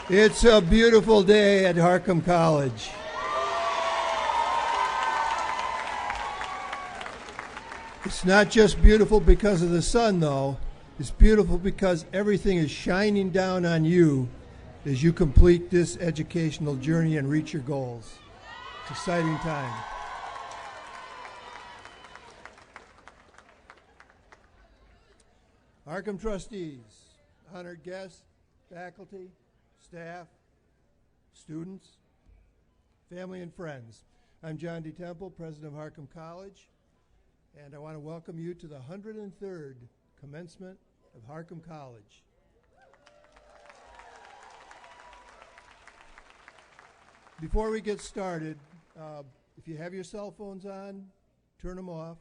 It's a beautiful day at Harcum College. It's not just beautiful because of the sun, though. It's beautiful because everything is shining down on you as you complete this educational journey and reach your goals. It's an exciting time. Harcum trustees, honored guests, faculty, staff, students, family, and friends. I'm John D. Temple, president of Harcum College, and I want to welcome you to the 103rd commencement of Harcum College. Before we get started, if you have your cell phones on, turn them off.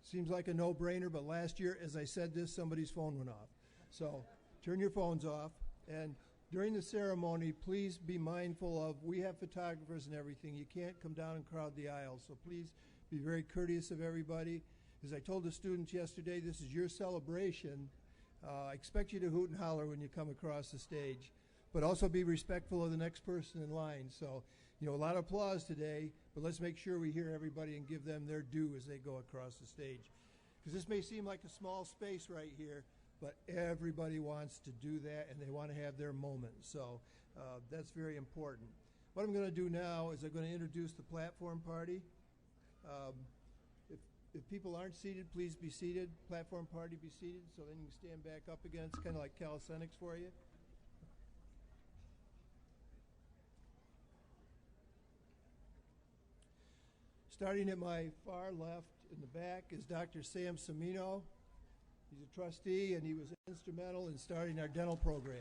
Seems like a no-brainer, but last year, as I said this, somebody's phone went off. So turn your phones off. And during the ceremony, please be mindful of, we have photographers and everything. You can't come down and crowd the aisles. So please be very courteous of everybody. As I told the students yesterday, this is your celebration. I expect you to hoot and holler when you come across the stage, but also be respectful of the next person in line. So, a lot of applause today, but let's make sure we hear everybody and give them their due as they go across the stage. Because this may seem like a small space right here, but everybody wants to do that and they want to have their moment. So that's very important. What I'm going to do now is I'm going to introduce the platform party. If people aren't seated, please be seated. Platform party, be seated, so then you can stand back up again. It's kind of like calisthenics for you. Starting at my far left in the back is Dr. Sam Semino. He's a trustee and he was instrumental in starting our dental program.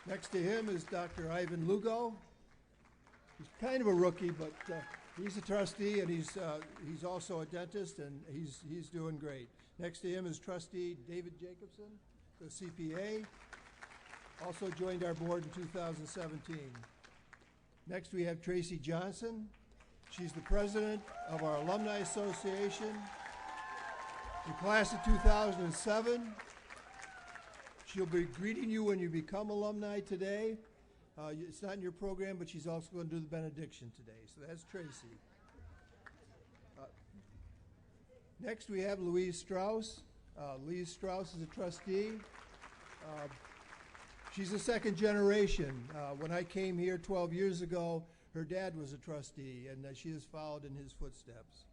Next to him is Dr. Ivan Lugo. He's kind of a rookie, but he's a trustee and he's also a dentist and he's doing great. Next to him is trustee David Jacobson, the CPA, also joined our board in 2017. Next we have Tracy Johnson. She's the president of our Alumni Association, the class of 2007. She'll be greeting you when you become alumni today. It's not in your program, but she's also going to do the benediction today. So that's Tracy. Next we have Louise Strauss. Louise Strauss is a trustee. She's a second generation. When I came here 12 years ago, her dad was a trustee, and she has followed in his footsteps.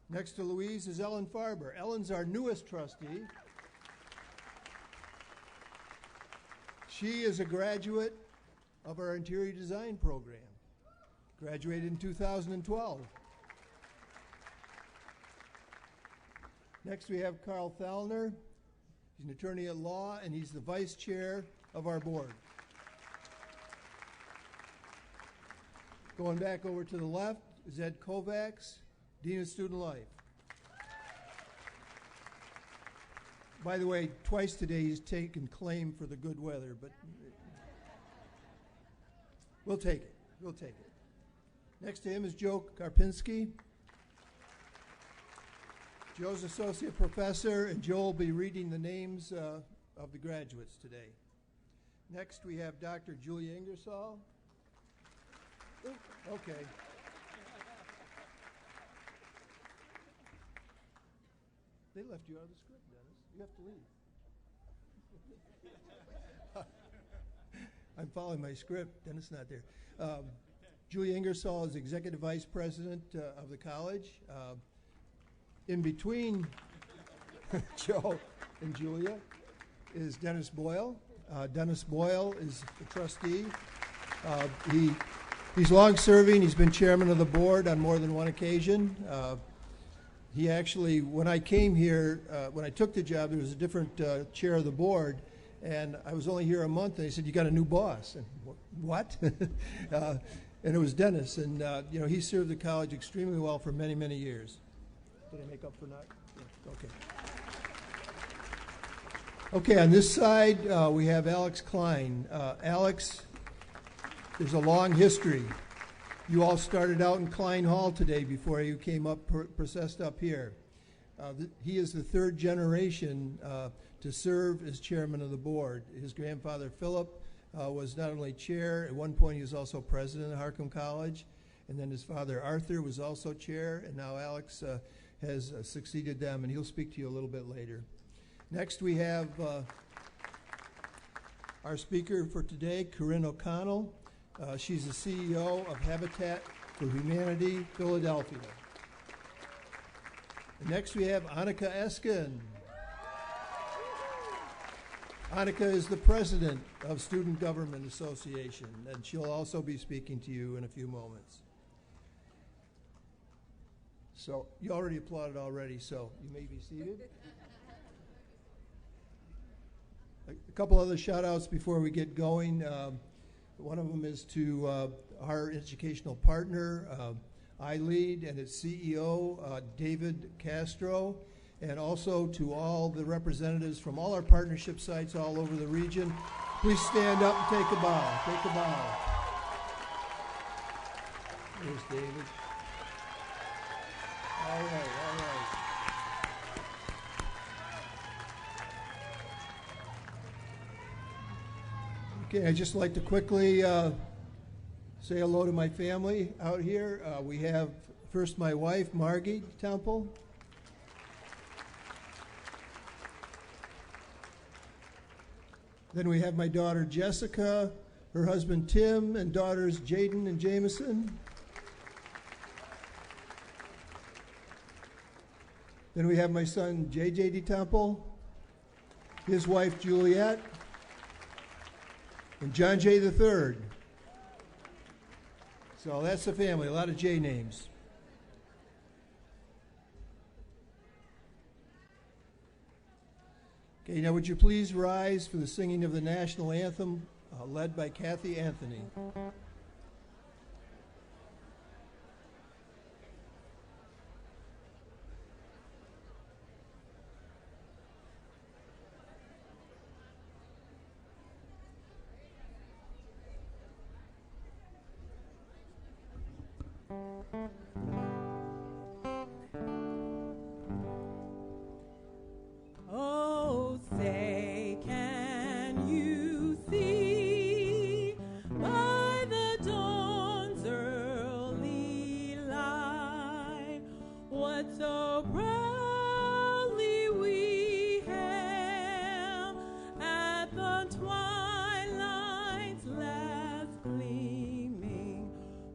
Next to Louise is Ellen Farber. Ellen's our newest trustee. She is a graduate of our interior design program. Graduated in 2012. Next we have Carl Thalner. He's an attorney at law, and he's the vice chair of our board. Going back over to the left is Ed Kovacs, Dean of Student Life. By the way, twice today he's taken claim for the good weather, but we'll take it. We'll take it. Next to him is Joe Karpinski. Joe's associate professor, and Joe will be reading the names of the graduates today. Next, we have Dr. Julia Ingersoll. Okay. They left you out of the script, Dennis. You have to leave. I'm following my script. Dennis not there. Julia Ingersoll is executive vice president of the college. In between Joe and Julia is Dennis Boyle. Dennis Boyle is the trustee. He's long-serving. He's been chairman of the board on more than one occasion. He actually, when I came here, when I took the job, there was a different chair of the board, and I was only here a month, and they said, "You got a new boss." And what? And it was Dennis, and he served the college extremely well for many, many years. Did I make up for not? Yeah, okay. Okay, on this side, we have Alex Kline. Alex, there's a long history. You all started out in Kline Hall today before you came up, processed up here. He is the third generation to serve as chairman of the board. His grandfather, Philip, was not only chair, at one point he was also president of Harcum College, and then his father, Arthur, was also chair, and now Alex has succeeded them, and he'll speak to you a little bit later. Next, we have our speaker for today, Corinne O'Connell. She's the CEO of Habitat for Humanity, Philadelphia. And next, we have Annika Eskin. Annika is the president of Student Government Association, and she'll also be speaking to you in a few moments. So you already applauded already, so you may be seated. A couple other shout outs before we get going. One of them is to our educational partner, iLead, and its CEO, David Castro, and also to all the representatives from all our partnership sites all over the region. Please stand up and take a bow. Take a bow. There's David. All right, all right. Okay, I'd just like to quickly say hello to my family out here. We have first my wife, Margie Temple. Then we have my daughter, Jessica, her husband, Tim, and daughters, Jaden and Jameson. Then we have my son, J.J.D. Temple, his wife, Juliet, and John J. III. So that's the family, a lot of J names. Okay, now would you please rise for the singing of the national anthem led by Kathy Anthony. Oh, say, can you see by the dawn's early light what so proudly we hailed at the twilight's last gleaming,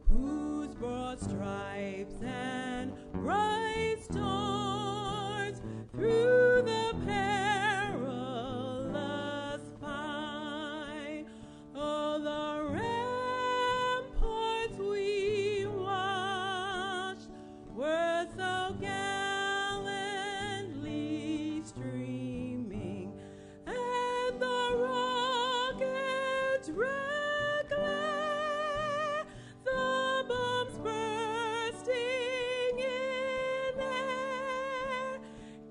whose broad stripes and bright stars through the perilous fight, oh, the ramparts we watched were so gallantly streaming, and the rockets' red glare, the bombs bursting in air,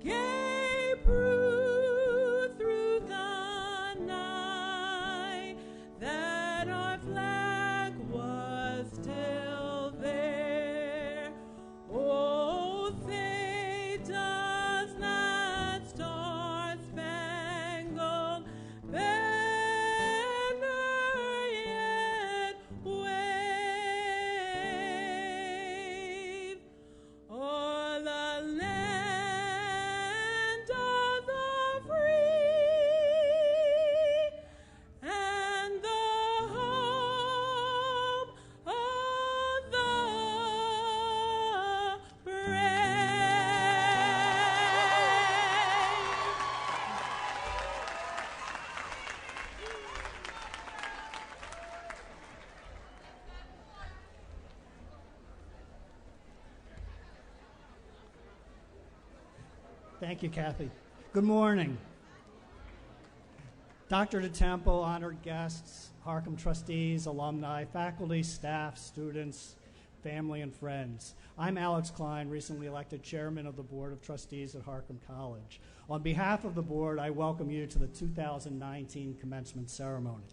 gave proof through the night that our flag was still there. Oh, say, does that star-spangled banner yet wave o'er the land of the free and the home of the brave? Thank you, Kathy. Good morning. Dr. DeTempo, honored guests, Harcum trustees, alumni, faculty, staff, students, family, and friends. I'm Alex Kline, recently elected chairman of the Board of Trustees at Harcum College. On behalf of the board, I welcome you to the 2019 commencement ceremony.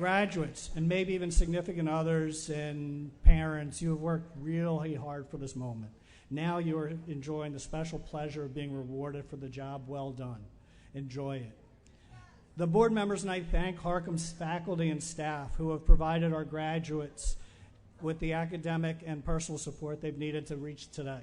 Graduates, and maybe even significant others and parents, you have worked really hard for this moment. Now you are enjoying the special pleasure of being rewarded for the job well done. Enjoy it. The board members and I thank Harcum's faculty and staff who have provided our graduates with the academic and personal support they've needed to reach today.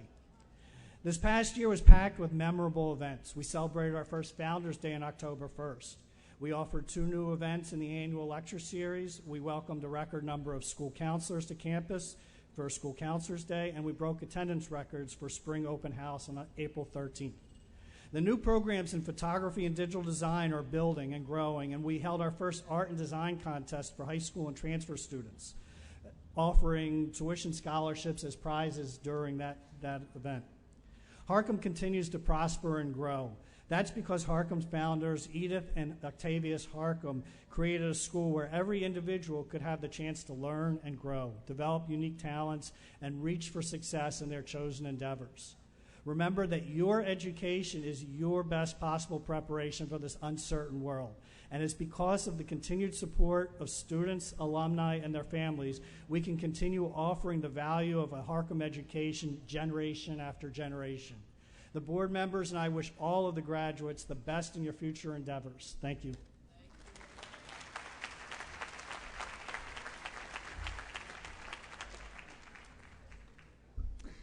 This past year was packed with memorable events. We celebrated our first Founders Day on October 1st. We offered 2 new events in the annual lecture series. We welcomed a record number of school counselors to campus for School Counselors Day, and we broke attendance records for Spring Open House on April 13th. The new programs in photography and digital design are building and growing, and we held our first art and design contest for high school and transfer students, offering tuition scholarships as prizes during that event. Harcum continues to prosper and grow. That's because Harcum's founders, Edith and Octavius Harcum, created a school where every individual could have the chance to learn and grow, develop unique talents, and reach for success in their chosen endeavors. Remember that your education is your best possible preparation for this uncertain world. And it's because of the continued support of students, alumni, and their families, we can continue offering the value of a Harcum education generation after generation. The board members and I wish all of the graduates the best in your future endeavors. Thank you.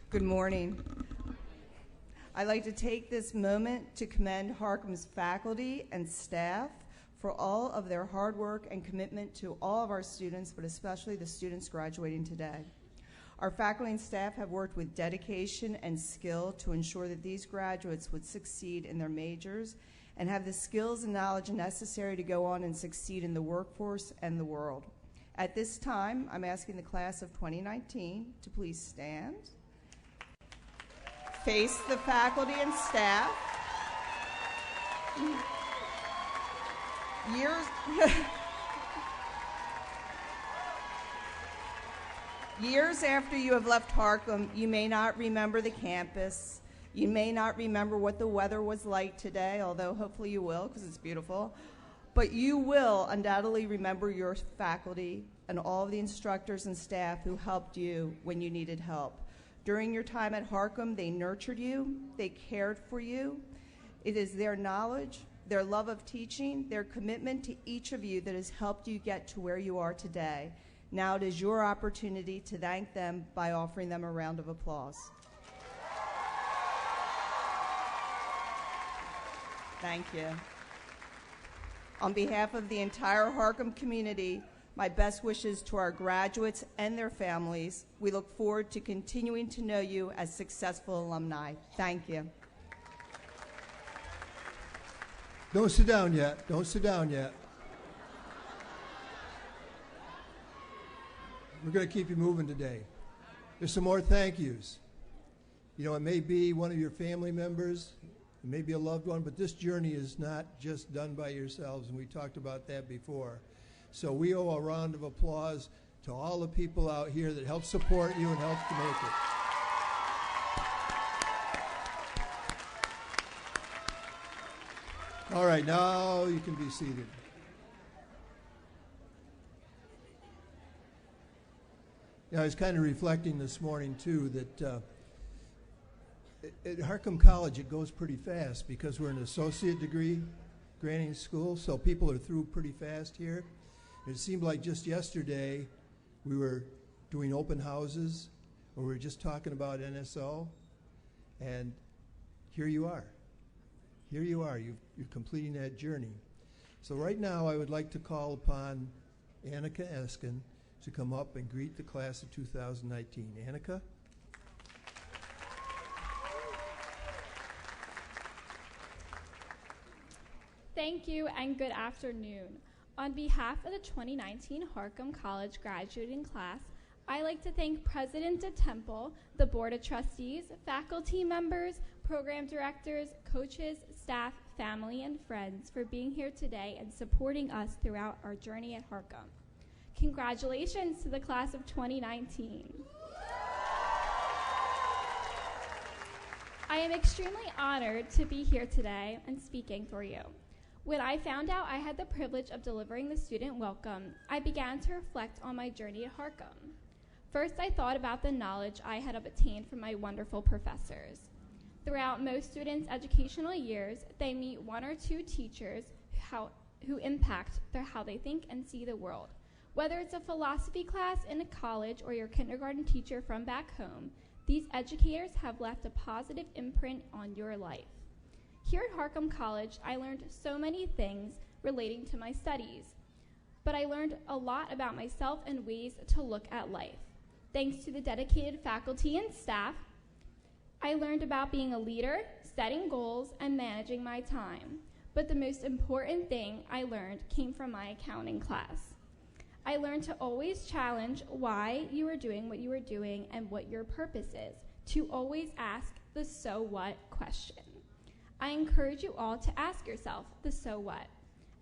Good morning. I'd like to take this moment to commend Harcum's faculty and staff for all of their hard work and commitment to all of our students, but especially the students graduating today. Our faculty and staff have worked with dedication and skill to ensure that these graduates would succeed in their majors and have the skills and knowledge necessary to go on and succeed in the workforce and the world. At this time, I'm asking the class of 2019 to please stand, face the faculty and staff. Years after you have left Harcum, you may not remember the campus. You may not remember what the weather was like today, although hopefully you will because it's beautiful. But you will undoubtedly remember your faculty and all of the instructors and staff who helped you when you needed help. During your time at Harcum, they nurtured you, they cared for you. It is their knowledge, their love of teaching, their commitment to each of you that has helped you get to where you are today. Now it is your opportunity to thank them by offering them a round of applause. Thank you. On behalf of the entire Harcum community, my best wishes to our graduates and their families. We look forward to continuing to know you as successful alumni. Thank you. Don't sit down yet. Don't sit down yet. We're going to keep you moving today. There's some more thank yous. You know, it may be one of your family members, it may be a loved one, but this journey is not just done by yourselves, and we talked about that before. So we owe a round of applause to all the people out here that help support you and help to make it. All right, now you can be seated. Yeah, I was kind of reflecting this morning, too, that at Harcum College it goes pretty fast because we're an associate degree granting school, so people are through pretty fast here. It seemed like just yesterday we were doing open houses, or we were just talking about NSO, and here you are. Here you are. You're completing that journey. So right now I would like to call upon Annika Eskin to come up and greet the class of 2019. Annika? Thank you and good afternoon. On behalf of the 2019 Harcum College graduating class, I'd like to thank President DeTemple, the Board of Trustees, faculty members, program directors, coaches, staff, family, and friends for being here today and supporting us throughout our journey at Harcum. Congratulations to the class of 2019. I am extremely honored to be here today and speaking for you. When I found out I had the privilege of delivering the student welcome, I began to reflect on my journey at Harcum. First, I thought about the knowledge I had obtained from my wonderful professors. Throughout most students' educational years, they meet one or two teachers who impact how they think and see the world. Whether it's a philosophy class in a college or your kindergarten teacher from back home, these educators have left a positive imprint on your life. Here at Harcum College, I learned so many things relating to my studies, but I learned a lot about myself and ways to look at life. Thanks to the dedicated faculty and staff, I learned about being a leader, setting goals, and managing my time. But the most important thing I learned came from my accounting class. I learned to always challenge why you were doing what you were doing and what your purpose is, to always ask the so what question. I encourage you all to ask yourself the so what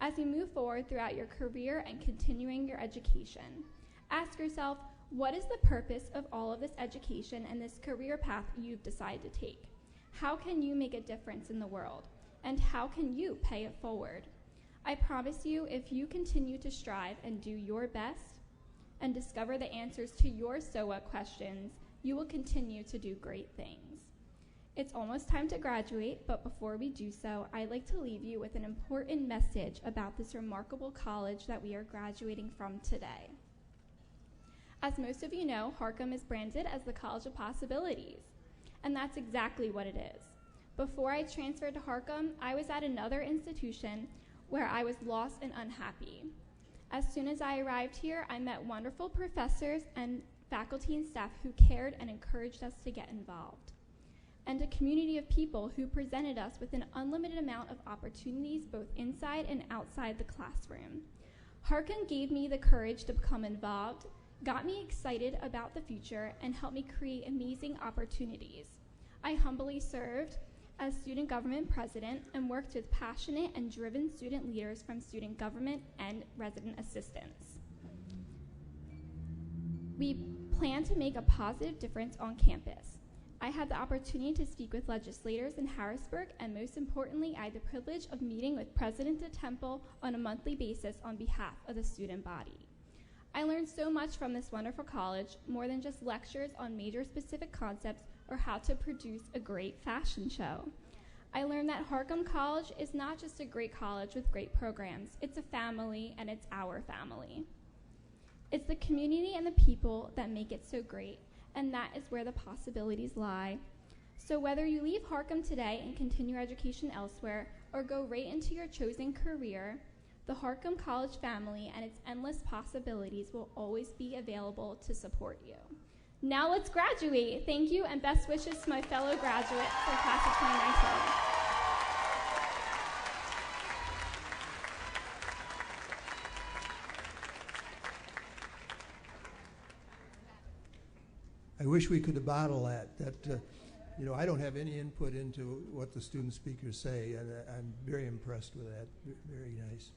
as you move forward throughout your career and continuing your education. Ask yourself, what is the purpose of all of this education and this career path you've decided to take? How can you make a difference in the world? And how can you pay it forward? I promise you, if you continue to strive and do your best and discover the answers to your so what questions, you will continue to do great things. It's almost time to graduate, but before we do so, I'd like to leave you with an important message about this remarkable college that we are graduating from today. As most of you know, Harcum is branded as the College of Possibilities, and that's exactly what it is. Before I transferred to Harcum, I was at another institution where I was lost and unhappy. As soon as I arrived here, I met wonderful professors and faculty and staff who cared and encouraged us to get involved, and a community of people who presented us with an unlimited amount of opportunities both inside and outside the classroom. Harcum gave me the courage to become involved, got me excited about the future, and helped me create amazing opportunities. I humbly served as student government president and worked with passionate and driven student leaders from student government and resident assistants. We plan to make a positive difference on campus. I had the opportunity to speak with legislators in Harrisburg, and most importantly, I had the privilege of meeting with President DeTemple on a monthly basis on behalf of the student body. I learned so much from this wonderful college, more than just lectures on major specific concepts or how to produce a great fashion show. I learned that Harcum College is not just a great college with great programs, it's a family, and it's our family. It's the community and the people that make it so great, and that is where the possibilities lie. So whether you leave Harcum today and continue your education elsewhere, or go right into your chosen career, the Harcum College family and its endless possibilities will always be available to support you. Now let's graduate. Thank you, and best wishes to my fellow graduates for class of 2019. I wish we could bottle that. I don't have any input into what the student speakers say, and I'm very impressed with that. Very nice.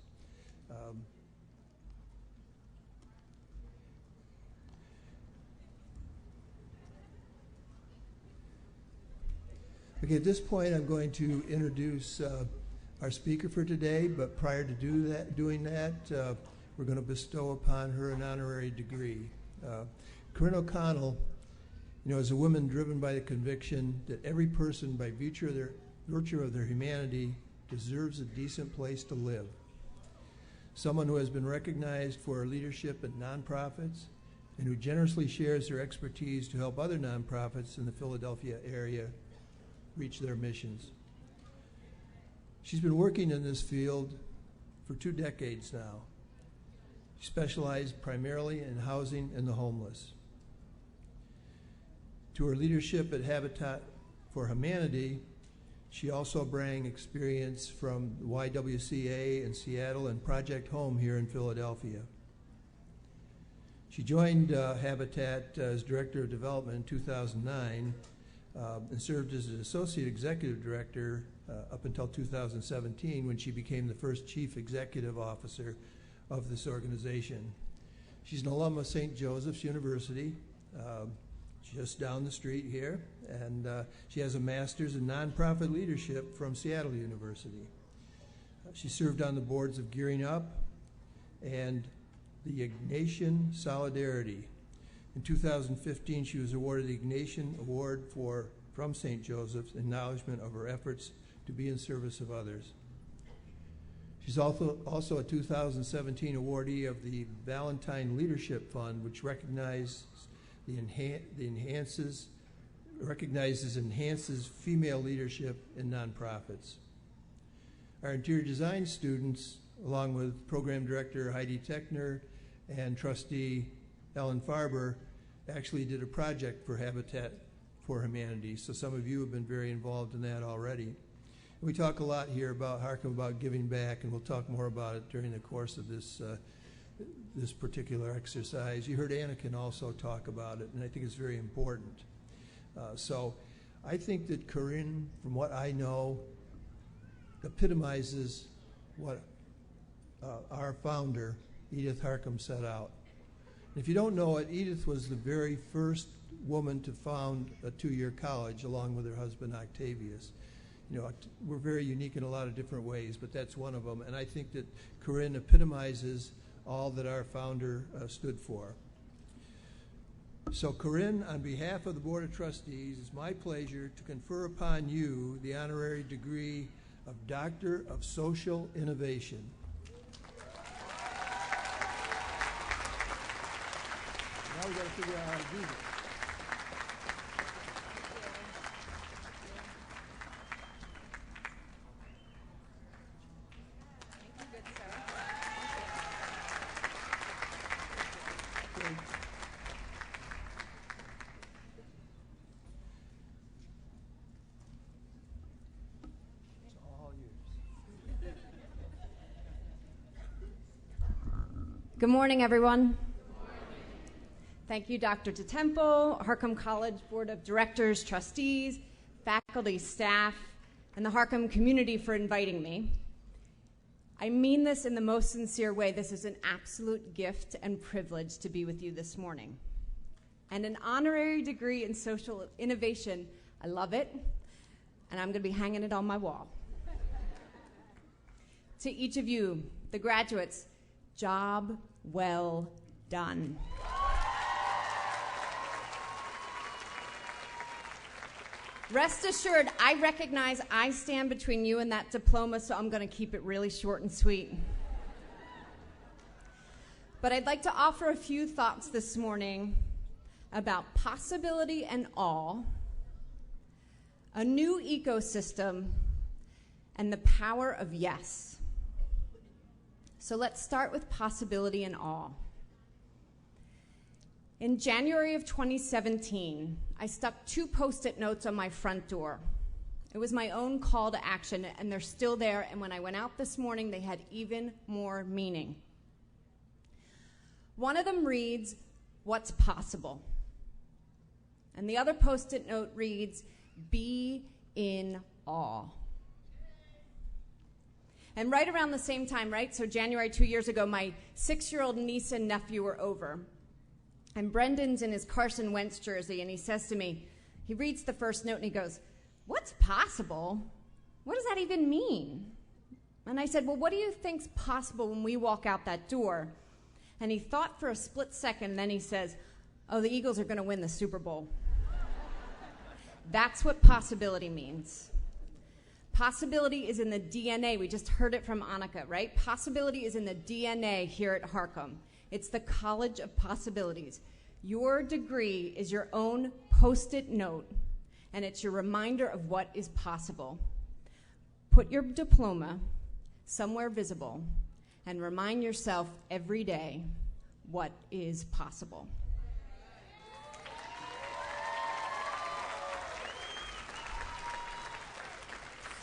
Okay, at this point, I'm going to introduce our speaker for today, but prior to doing that, we're going to bestow upon her an honorary degree. Corinne O'Connell, is a woman driven by the conviction that every person, by virtue of their humanity, deserves a decent place to live. Someone who has been recognized for her leadership at nonprofits and who generously shares her expertise to help other nonprofits in the Philadelphia area reach their missions. She's been working in this field for 2 decades now. She specialized primarily in housing and the homeless. To her leadership at Habitat for Humanity, she also brings experience from the YWCA in Seattle and Project Home here in Philadelphia. She joined Habitat as Director of Development in 2009 and served as an Associate Executive Director up until 2017, when she became the first Chief Executive Officer of this organization. She's an alum of St. Joseph's University, just down the street here, and she has a master's in nonprofit leadership from Seattle University. She served on the boards of Gearing Up and the Ignatian Solidarity. In 2015, she was awarded the Ignatian Award from St. Joseph's in acknowledgement of her efforts to be in service of others. She's also a 2017 awardee of the Valentine Leadership Fund, which recognizes enhances female leadership in nonprofits. Our interior design students, along with program director Heidi Techner and trustee Ellen Farber, actually did a project for Habitat for Humanity. So some of you have been very involved in that already. We talk a lot here about Harcum about giving back, and we'll talk more about it during the course of this this particular exercise. You heard Anakin also talk about it, and I think it's very important. So I think that Corinne, from what I know, epitomizes what our founder, Edith Harcum, set out. And if you don't know it, Edith was the very first woman to found a two-year college along with her husband Octavius. You know, we're very unique in a lot of different ways, but that's one of them. And I think that Corinne epitomizes all that our founder stood for. So Corinne, on behalf of the Board of Trustees, it's my pleasure to confer upon you the honorary degree of Doctor of Social Innovation. Now we've got to figure out how to do this. Good morning, everyone. Thank you, Dr. DeTemple, Harcum College Board of Directors, trustees, faculty, staff, and the Harcum community for inviting me. I mean this in the most sincere way. This is an absolute gift and privilege to be with you this morning. And an honorary degree in social innovation, I love it, and I'm going to be hanging it on my wall. To each of you, the graduates, job well done. Rest assured, I recognize I stand between you and that diploma, so I'm going to keep it really short and sweet. But I'd like to offer a few thoughts this morning about possibility and awe, a new ecosystem, and the power of yes. So let's start with possibility and awe. In January of 2017, I stuck 2 Post-it notes on my front door. It was my own call to action, and they're still there, and when I went out this morning, they had even more meaning. One of them reads, "What's possible?" And the other Post-it note reads, "Be in awe." And right around the same time, right, so January 2 years ago, my 6-year-old niece and nephew were over. And Brendan's in his Carson Wentz jersey, and he says to me, he reads the first note, and he goes, "What's possible? What does that even mean?" And I said, "Well, what do you think's possible when we walk out that door?" And he thought for a split second, and then he says, "Oh, the Eagles are going to win the Super Bowl." That's what possibility means. Possibility is in the DNA. We just heard it from Annika, right? Possibility is in the DNA here at Harcum. It's the College of Possibilities. Your degree is your own Post-it note, and it's your reminder of what is possible. Put your diploma somewhere visible and remind yourself every day what is possible.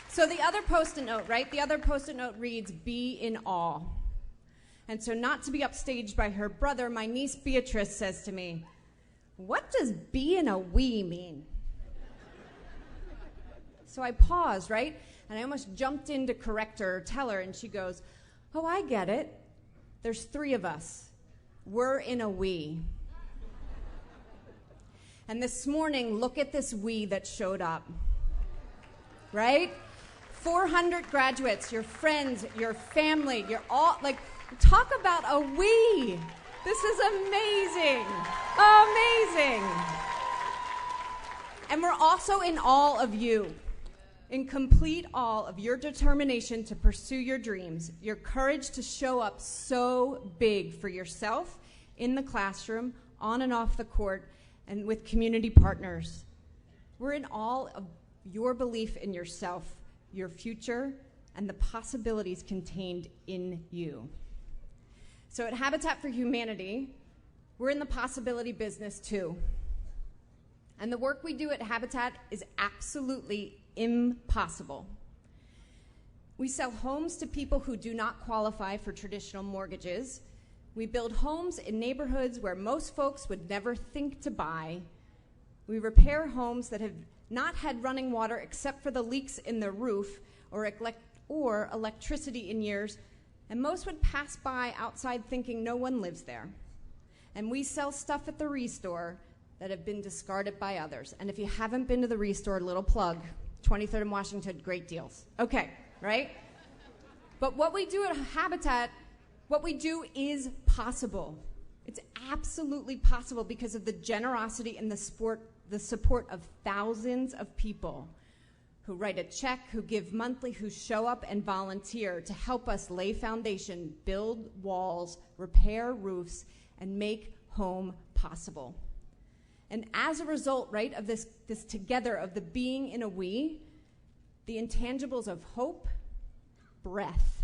So the other Post-it note, right? The other Post-it note reads, "Be in awe." And so, not to be upstaged by her brother, my niece Beatrice says to me, "What does be in a we mean?" So I paused, right? And I almost jumped in to correct her or tell her, and she goes, "Oh, I get it. There's 3 of us. We're in a we." And this morning, look at this we that showed up, right? 400 graduates, your friends, your family, you're all, like, talk about a we. This is amazing. Amazing. And we're also in awe of you, in complete awe of your determination to pursue your dreams, your courage to show up so big for yourself in the classroom, on and off the court, and with community partners. We're in awe of your belief in yourself, your future, and the possibilities contained in you. So at Habitat for Humanity, we're in the possibility business too. And the work we do at Habitat is absolutely impossible. We sell homes to people who do not qualify for traditional mortgages. We build homes in neighborhoods where most folks would never think to buy. We repair homes that have not had running water except for the leaks in the roof or electricity in years, and most would pass by outside thinking no one lives there. And we sell stuff at the Restore that have been discarded by others. And if you haven't been to the Restore, little plug, 23rd and Washington, great deals. Okay, right? But what we do at Habitat, what we do is possible. It's absolutely possible because of the generosity and the support of thousands of people who write a check, who give monthly, who show up and volunteer to help us lay foundation, build walls, repair roofs, and make home possible. And as a result, right, of this together, of the being in a we, the intangibles of hope, breath,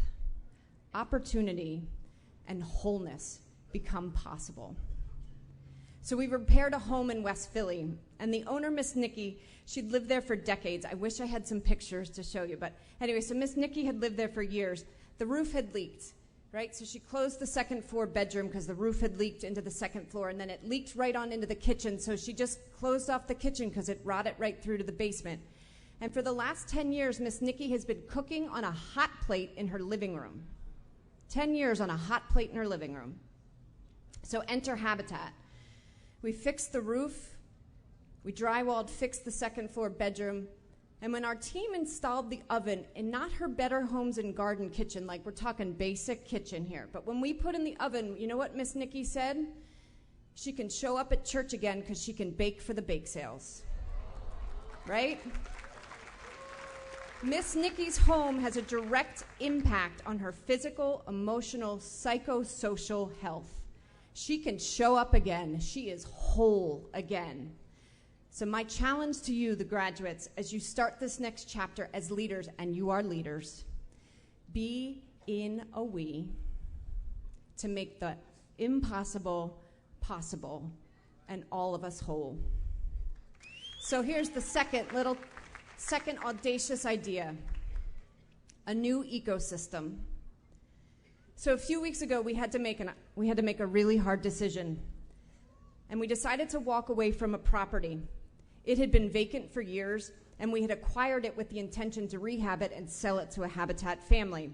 opportunity, and wholeness become possible. So we repaired a home in West Philly, and the owner, Miss Nikki, she'd lived there for decades. I wish I had some pictures to show you, but anyway, so Miss Nikki had lived there for years. The roof had leaked, right? So she closed the second floor bedroom because the roof had leaked into the second floor, and then it leaked right on into the kitchen, so she just closed off the kitchen because it rotted right through to the basement. And for the last 10 years, Miss Nikki has been cooking on a hot plate in her living room. 10 years on a hot plate in her living room. So enter Habitat. We fixed the roof, we drywalled, fixed the second floor bedroom, and when our team installed the oven in not her Better Homes and Garden kitchen, like we're talking basic kitchen here, but when we put in the oven, you know what Miss Nikki said? She can show up at church again because she can bake for the bake sales, right? Miss Nikki's home has a direct impact on her physical, emotional, psychosocial health. She can show up again. She is whole again. So my challenge to you, the graduates, as you start this next chapter as leaders, and you are leaders, be in a we to make the impossible possible and all of us whole. So here's the second audacious idea, a new ecosystem. So a few weeks ago, we had to make a really hard decision, and we decided to walk away from a property. It had been vacant for years, and we had acquired it with the intention to rehab it and sell it to a Habitat family.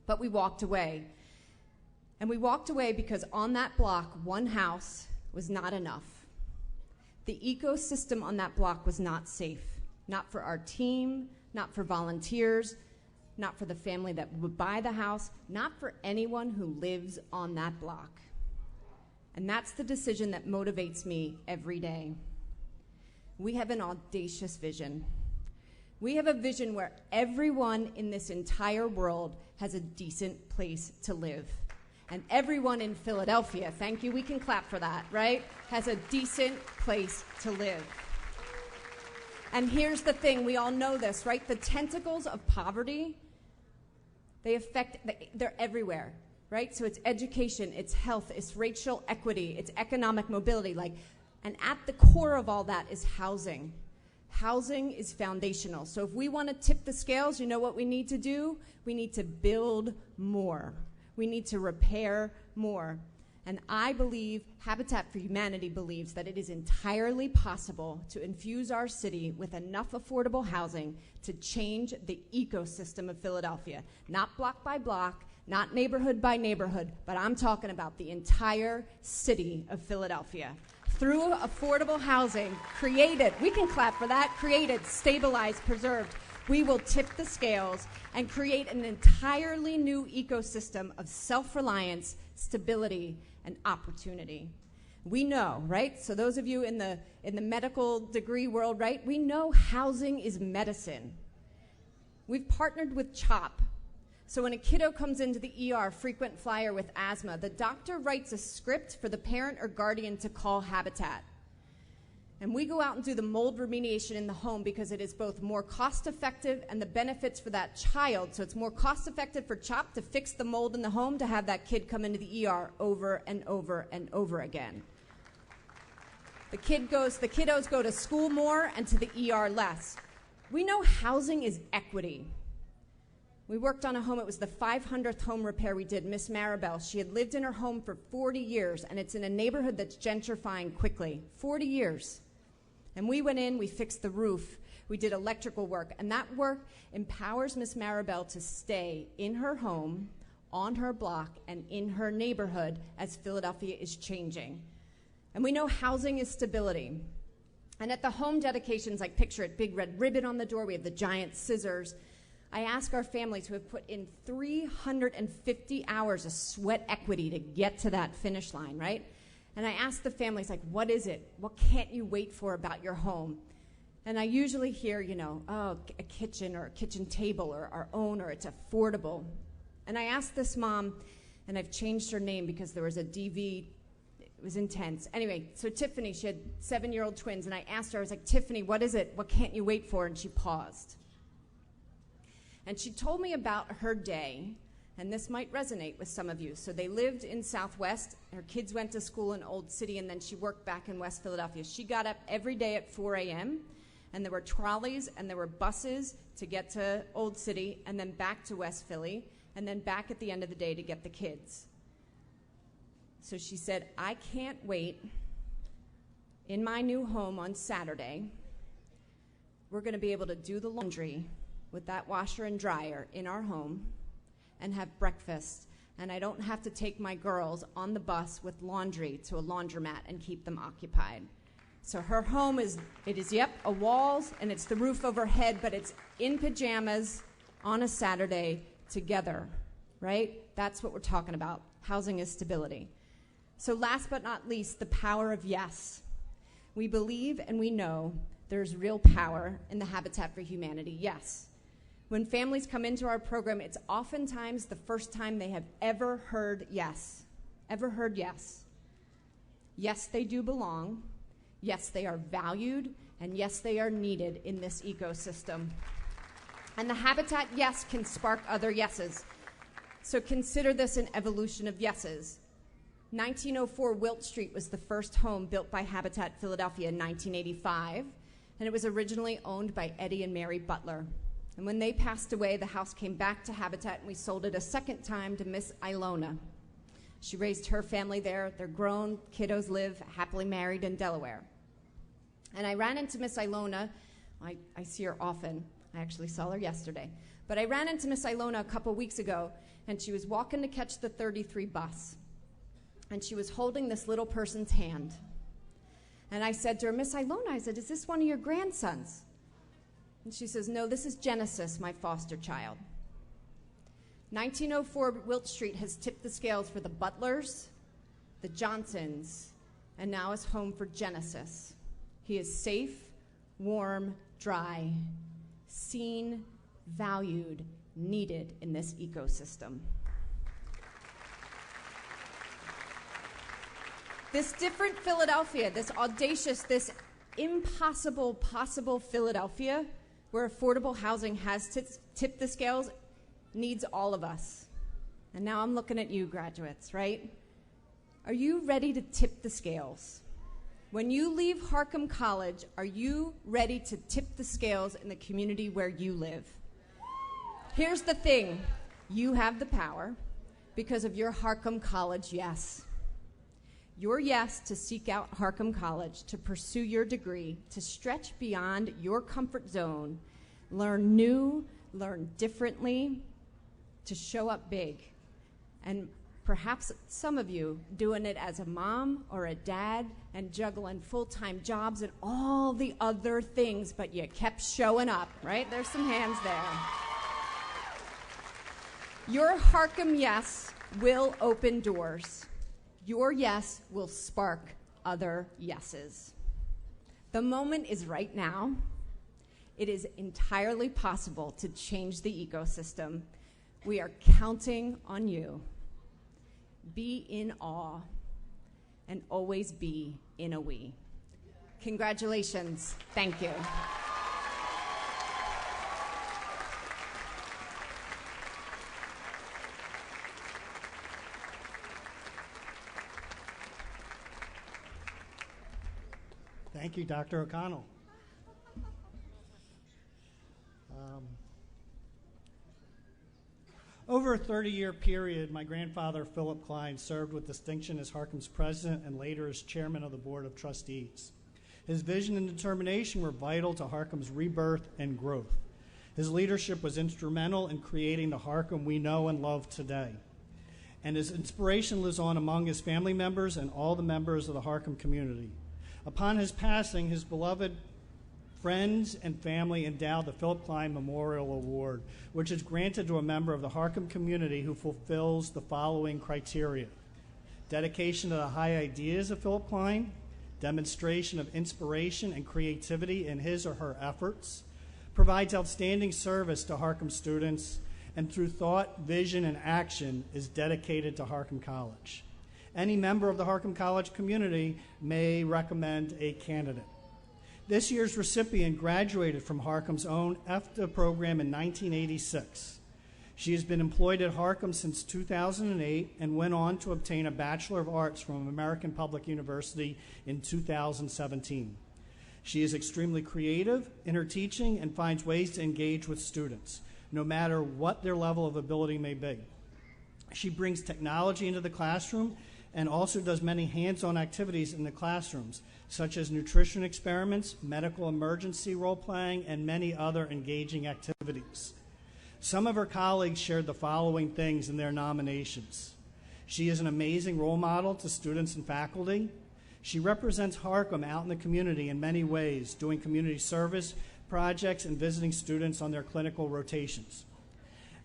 But we walked away. And we walked away because on that block, one house was not enough. The ecosystem on that block was not safe. Not for our team, not for volunteers, not for the family that would buy the house, not for anyone who lives on that block. And that's the decision that motivates me every day. We have an audacious vision. We have a vision where everyone in this entire world has a decent place to live. And everyone in Philadelphia, thank you, we can clap for that, right? Has a decent place to live. And here's the thing, we all know this, right? The tentacles of poverty, they're everywhere, right? So it's education, it's health, it's racial equity, it's economic mobility, and at the core of all that is housing. Housing is foundational. So if we want to tip the scales, you know what we need to do? We need to build more. We need to repair more. And I believe, Habitat for Humanity believes, that it is entirely possible to infuse our city with enough affordable housing to change the ecosystem of Philadelphia. Not block by block, not neighborhood by neighborhood, but I'm talking about the entire city of Philadelphia. Through affordable housing, created, we can clap for that, created, stabilized, preserved, We will tip the scales and create an entirely new ecosystem of self-reliance, stability, and opportunity. We know, right? So those of you in the medical degree world, right? We know housing is medicine. We've partnered with CHOP. So when a kiddo comes into the ER, frequent flyer with asthma, the doctor writes a script for the parent or guardian to call Habitat. And we go out and do the mold remediation in the home because it is both more cost-effective and the benefits for that child. So it's more cost-effective for CHOP to fix the mold in the home to have that kid come into the ER over and over and over again. The kiddos go to school more and to the ER less. We know housing is equity. We worked on a home, it was the 500th home repair we did, Miss Maribel. She had lived in her home for 40 years, and it's in a neighborhood that's gentrifying quickly. 40 years. And we went in, we fixed the roof, we did electrical work, and that work empowers Miss Maribel to stay in her home, on her block, and in her neighborhood as Philadelphia is changing. And we know housing is stability. And at the home dedications, like picture it, big red ribbon on the door, we have the giant scissors. I ask our families who have put in 350 hours of sweat equity to get to that finish line, right? And I ask the families, like, what is it? What can't you wait for about your home? And I usually hear, oh, a kitchen or a kitchen table or our own, or it's affordable. And I asked this mom, and I've changed her name because there was a DV, it was intense. Anyway, so Tiffany, she had 7-year-old twins, and I asked her, I was like, Tiffany, what is it? What can't you wait for? And she paused. And she told me about her day, and this might resonate with some of you. So they lived in Southwest. Her kids went to school in Old City, and then she worked back in West Philadelphia. She got up every day at 4 a.m., and there were trolleys and there were buses to get to Old City, and then back to West Philly, and then back at the end of the day to get the kids. So she said, I can't wait. In my new home on Saturday, we're going to be able to do the laundry with that washer and dryer in our home and have breakfast, and I don't have to take my girls on the bus with laundry to a laundromat and keep them occupied. So her home is a walls, and it's the roof overhead, but it's in pajamas on a Saturday together, right? That's what we're talking about. Housing is stability. So last but not least, the power of yes. We believe and we know there's real power in the Habitat for Humanity, yes. When families come into our program, it's oftentimes the first time they have ever heard yes. Ever heard yes. Yes, they do belong. Yes, they are valued. And yes, they are needed in this ecosystem. And the Habitat yes can spark other yeses. So consider this an evolution of yeses. 1904 Wilt Street was the first home built by Habitat Philadelphia in 1985. And it was originally owned by Eddie and Mary Butler. And when they passed away, the house came back to Habitat, and we sold it a second time to Miss Ilona. She raised her family there. Their grown kiddos live happily married in Delaware. And I ran into Miss Ilona. I see her often. I actually saw her yesterday. But I ran into Miss Ilona a couple weeks ago, and she was walking to catch the 33 bus. And she was holding this little person's hand. And I said to her, Miss Ilona, I said, is this one of your grandsons? And she says, no, this is Genesis, my foster child. 1904 Wilt Street has tipped the scales for the Butlers, the Johnsons, and now is home for Genesis. He is safe, warm, dry, seen, valued, needed in this ecosystem. This different Philadelphia, this audacious, this impossible, possible Philadelphia, where affordable housing has tipped the scales, needs all of us. And now I'm looking at you, graduates, right? Are you ready to tip the scales? When you leave Harcum College, are you ready to tip the scales in the community where you live? Here's the thing. You have the power because of your Harcum College yes. Your yes to seek out Harcum College, to pursue your degree, to stretch beyond your comfort zone, learn new, learn differently, to show up big, and Perhaps some of you doing it as a mom or a dad and juggling full-time jobs and all the other things, but you kept showing up, right? There's some hands there. Your Harcum yes will open doors. Your yes will spark other yeses. The moment is right now. It is entirely possible to change the ecosystem. We are counting on you. Be in awe and always be in a we. Congratulations. Thank you. Thank you, Dr. O'Connell. Over a 30-year period, my grandfather, Philip Kline, served with distinction as Harcum's president and later as chairman of the Board of Trustees. His vision and determination were vital to Harcum's rebirth and growth. His leadership was instrumental in creating the Harcum we know and love today. And his inspiration lives on among his family members and all the members of the Harcum community. Upon his passing, his beloved friends and family endowed the Philip Kline Memorial Award, which is granted to a member of the Harcum community who fulfills the following criteria: dedication to the high ideas of Philip Kline, demonstration of inspiration and creativity in his or her efforts, provides outstanding service to Harcum students, and through thought, vision, and action is dedicated to Harcum College. Any member of the Harcum College community may recommend a candidate. This year's recipient graduated from Harcum's own EFTA program in 1986. She has been employed at Harcum since 2008 and went on to obtain a Bachelor of Arts from American Public University in 2017. She is extremely creative in her teaching and finds ways to engage with students, no matter what their level of ability may be. She brings technology into the classroom and also does many hands-on activities in the classrooms, such as nutrition experiments, medical emergency role-playing, and many other engaging activities. Some of her colleagues shared the following things in their nominations. She is an amazing role model to students and faculty. She represents Harcum out in the community in many ways, doing community service projects and visiting students on their clinical rotations.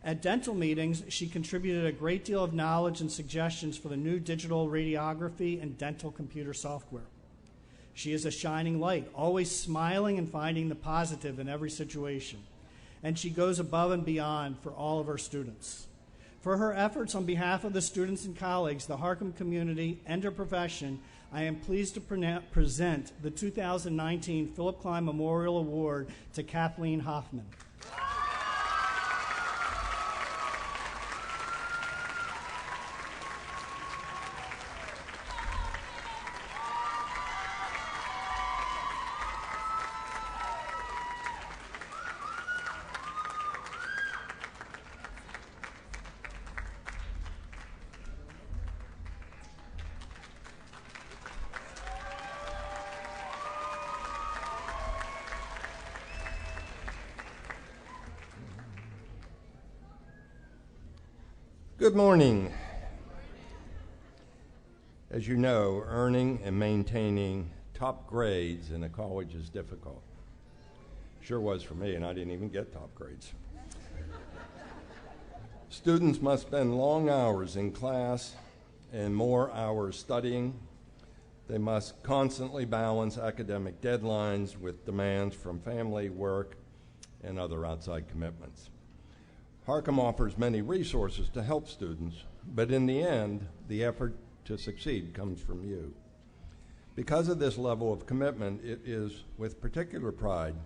At dental meetings, she contributed a great deal of knowledge and suggestions for the new digital radiography and dental computer software. She is a shining light, always smiling and finding the positive in every situation. And she goes above and beyond for all of her students. For her efforts on behalf of the students and colleagues, the Harcum community, and her profession, I am pleased to present the 2019 Philip Kline Memorial Award to Kathleen Hoffman. Good morning. As you know, earning and maintaining top grades in a college is difficult. Sure was for me, and I didn't even get top grades. Students must spend long hours in class and more hours studying. They must constantly balance academic deadlines with demands from family, work, and other outside commitments. Harcum offers many resources to help students, but in the end, the effort to succeed comes from you. Because of this level of commitment, it is with particular pride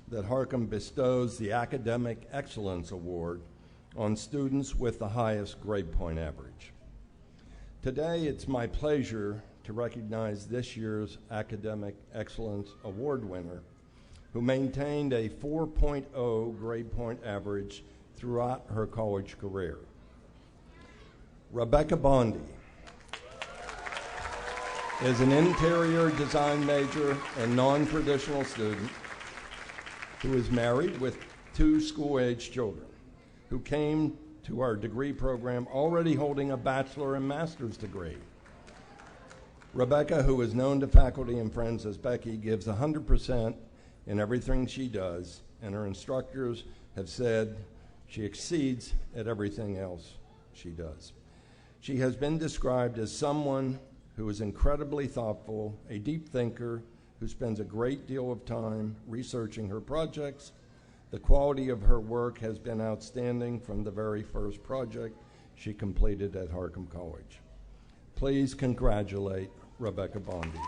that Harcum bestows the Academic Excellence Award on students with the highest grade point average. Today, it's my pleasure to recognize this year's Academic Excellence Award winner, who maintained a 4.0 grade point average throughout her college career. Rebecca Bondi is an interior design major and non-traditional student who is married with 2 school-age children, who came to our degree program, already holding a bachelor and master's degree. Rebecca, who is known to faculty and friends as Becky, gives 100% in everything she does, and her instructors have said she exceeds at everything else she does. She has been described as someone who is incredibly thoughtful, a deep thinker, who spends a great deal of time researching her projects. The quality of her work has been outstanding from the very first project she completed at Harcum College. Please congratulate Rebecca Bondi.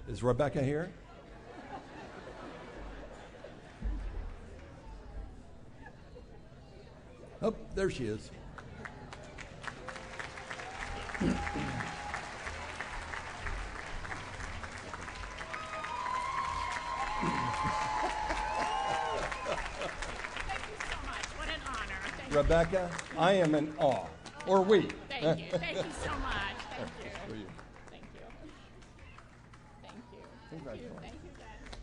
Is Rebecca here? Oh, there she is. Rebecca, I am in awe. Or we. Thank you. Thank you so much. Thank you. For you. Thank you. Thank you. Congratulations. Thank you, guys.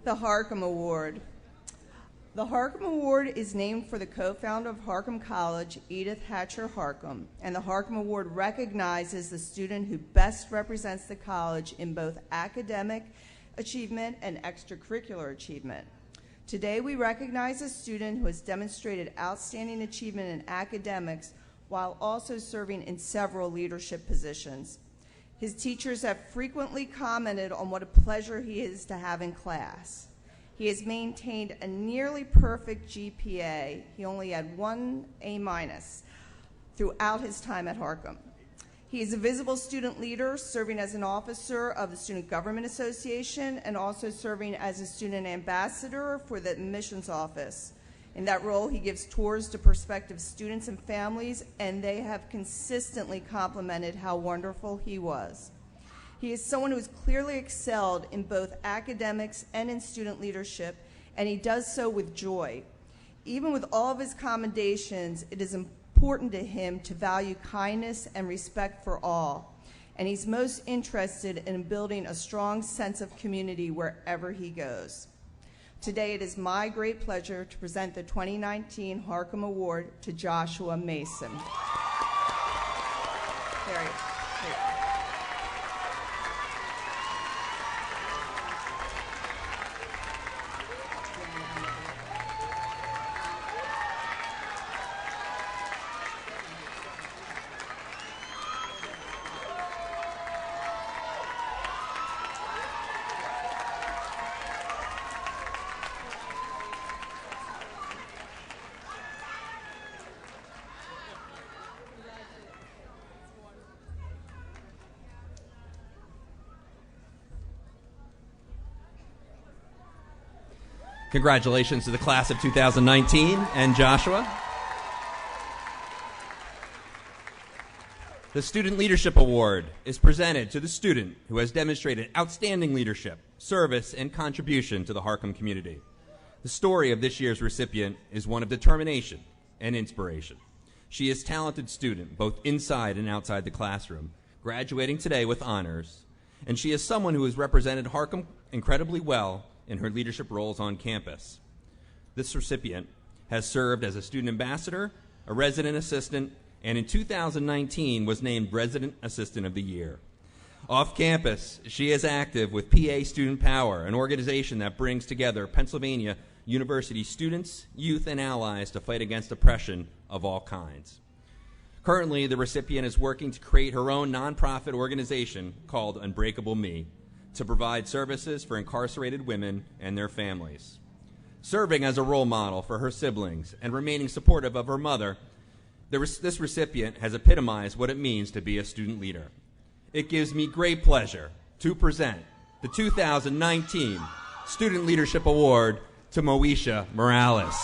The Harcum Award. The Harcum Award is named for the co-founder of Harcum College, Edith Hatcher Harcum, and the Harcum Award recognizes the student who best represents the college in both academic achievement and extracurricular achievement. Today, we recognize a student who has demonstrated outstanding achievement in academics while also serving in several leadership positions. His teachers have frequently commented on what a pleasure he is to have in class. He has maintained a nearly perfect GPA. He only had one A- throughout his time at Harcum. He is a visible student leader, serving as an officer of the Student Government Association and also serving as a student ambassador for the admissions office. In that role, he gives tours to prospective students and families, and they have consistently complimented how wonderful he was. He is someone who has clearly excelled in both academics and in student leadership, and he does so with joy. Even with all of his commendations, it is important to him to value kindness and respect for all, and he's most interested in building a strong sense of community wherever he goes. Today, it is my great pleasure to present the 2019 Harcum Award to Joshua Mason. There he is. Congratulations to the class of 2019 and Joshua. The Student Leadership Award is presented to the student who has demonstrated outstanding leadership, service, and contribution to the Harcum community. The story of this year's recipient is one of determination and inspiration. She is a talented student, both inside and outside the classroom, graduating today with honors, and she is someone who has represented Harcum incredibly well in her leadership roles on campus. This recipient has served as a student ambassador, a resident assistant, and in 2019 was named Resident Assistant of the Year. Off campus, she is active with PA Student Power, an organization that brings together Pennsylvania University students, youth, and allies to fight against oppression of all kinds. Currently, the recipient is working to create her own nonprofit organization called Unbreakable Me to provide services for incarcerated women and their families. Serving as a role model for her siblings and remaining supportive of her mother, this recipient has epitomized what it means to be a student leader. It gives me great pleasure to present the 2019 Student Leadership Award to Moesha Morales.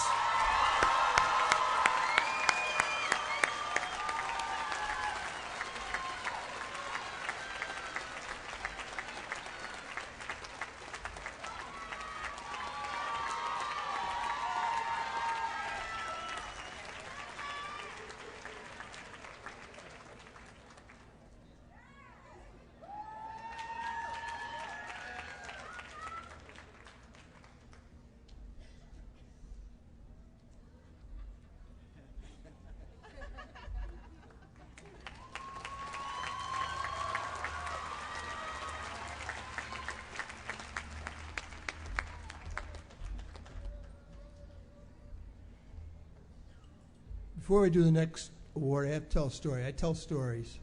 Before we do the next award, I have to tell a story. I tell stories.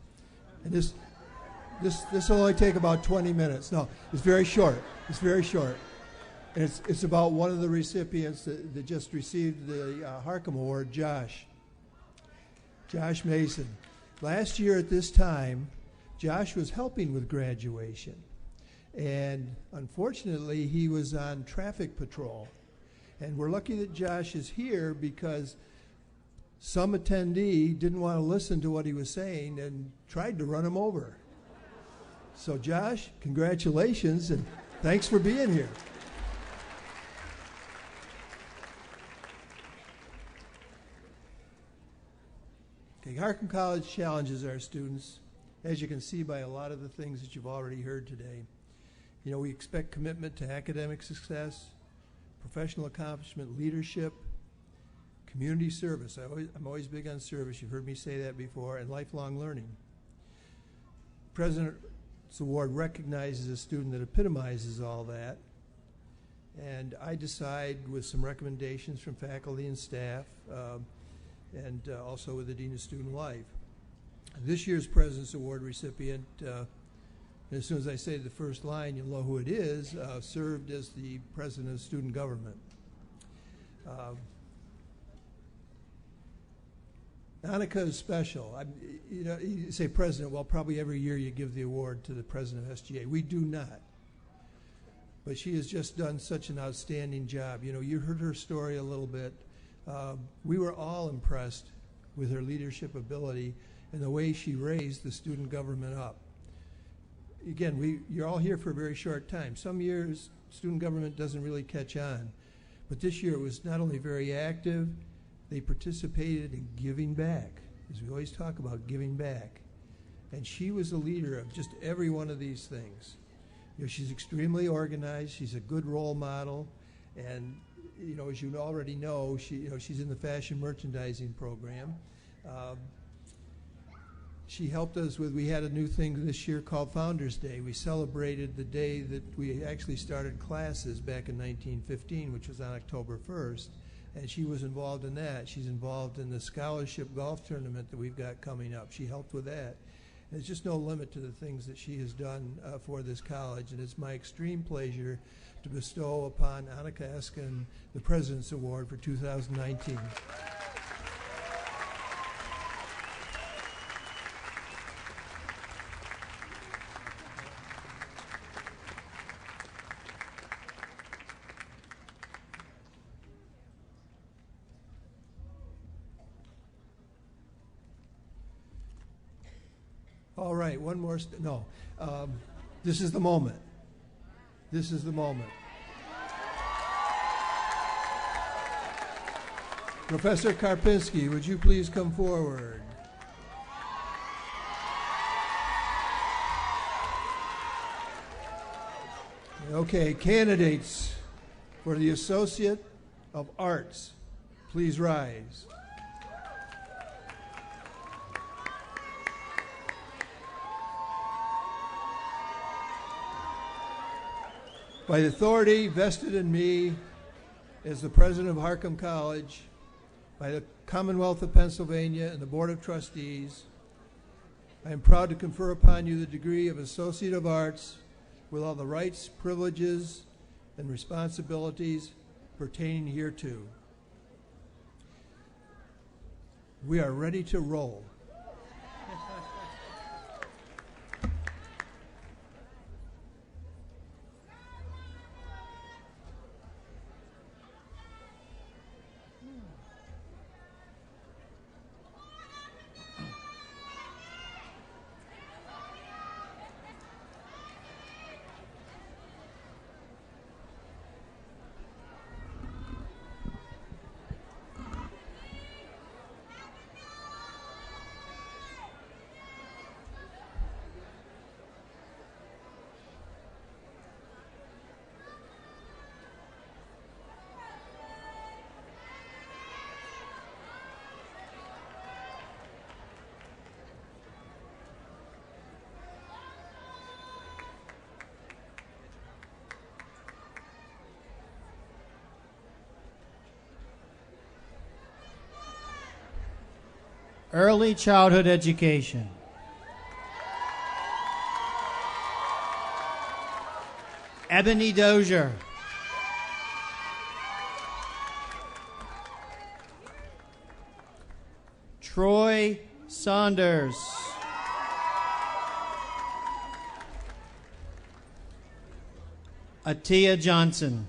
And this will only take about 20 minutes. No, it's very short. It's very short. And it's about one of the recipients that just received the Harcum Award, Josh Mason. Last year at this time, Josh was helping with graduation. And unfortunately, he was on traffic patrol. And we're lucky that Josh is here because some attendee didn't want to listen to what he was saying and tried to run him over. So Josh, congratulations and thanks for being here. Okay, Harcum College challenges our students, as you can see by a lot of the things that you've already heard today. You know, we expect commitment to academic success, professional accomplishment, leadership, community service. I'm always big on service. You've heard me say that before, and lifelong learning. President's Award recognizes a student that epitomizes all that, and I decide with some recommendations from faculty and staff, and also with the Dean of Student Life. This year's President's Award recipient, as soon as I say the first line, you'll know who it is, served as the President of Student Government. Annika is special. You say president, well, probably every year you give the award to the president of SGA. We do not. But she has just done such an outstanding job. You know, you heard her story a little bit. We were all impressed with her leadership ability and the way she raised the student government up. Again, you're all here for a very short time. Some years, student government doesn't really catch on. But this year it was not only very active, they participated in giving back, as we always talk about giving back. And she was the leader of just every one of these things. You know, she's extremely organized. She's a good role model. And, you know, as you already know, she's in the fashion merchandising program. She helped us we had a new thing this year called Founders Day. We celebrated the day that we actually started classes back in 1915, which was on October 1st. And she was involved in that. She's involved in the scholarship golf tournament that we've got coming up. She helped with that. And there's just no limit to the things that she has done for this college. And it's my extreme pleasure to bestow upon Annika Eskin the President's Award for 2019. All right, one more. This is the moment. This is the moment. Professor Karpinski, would you please come forward? Okay, candidates for the Associate of Arts, please rise. By the authority vested in me as the president of Harcum College, by the Commonwealth of Pennsylvania and the Board of Trustees, I am proud to confer upon you the degree of Associate of Arts with all the rights, privileges, and responsibilities pertaining hereto. We are ready to roll. Early childhood education. Ebony Dozier. Troy Saunders. Atia Johnson.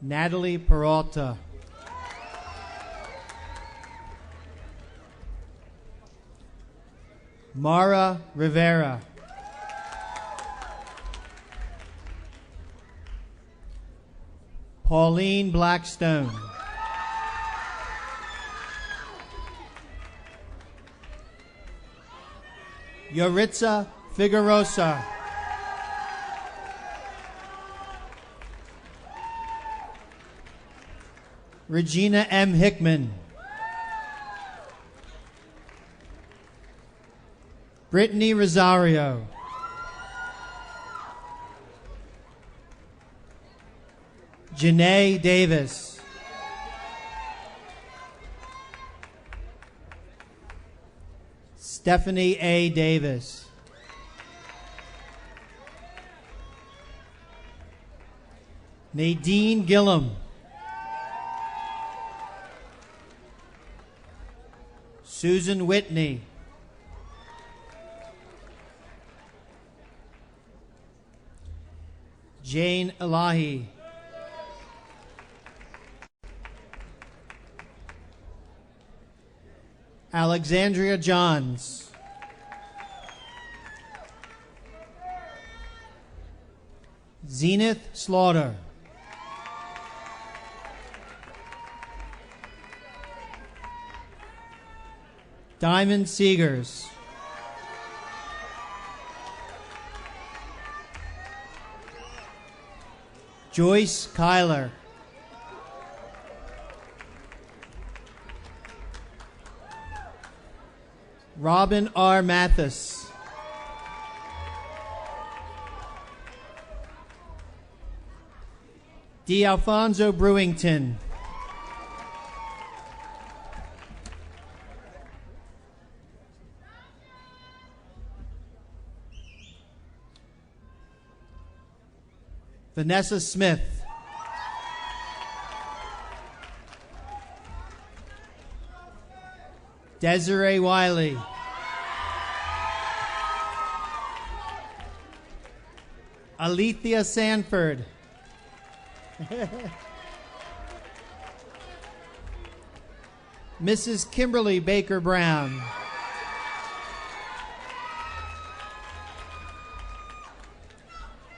Natalie Peralta. Mara Rivera. Pauline Blackstone. Yoritza Figuerosa. Regina M. Hickman. Brittany Rosario. Janae Davis. Stephanie A. Davis. Nadine Gillum. Susan Whitney. Jane Elahi. Alexandria Johns. Zenith Slaughter. Diamond Seegers. Joyce Kyler. Robin R. Mathis. D'Alfonso Brewington. Vanessa Smith. Desiree Wiley. Alethea Sanford. Mrs. Kimberly Baker Brown.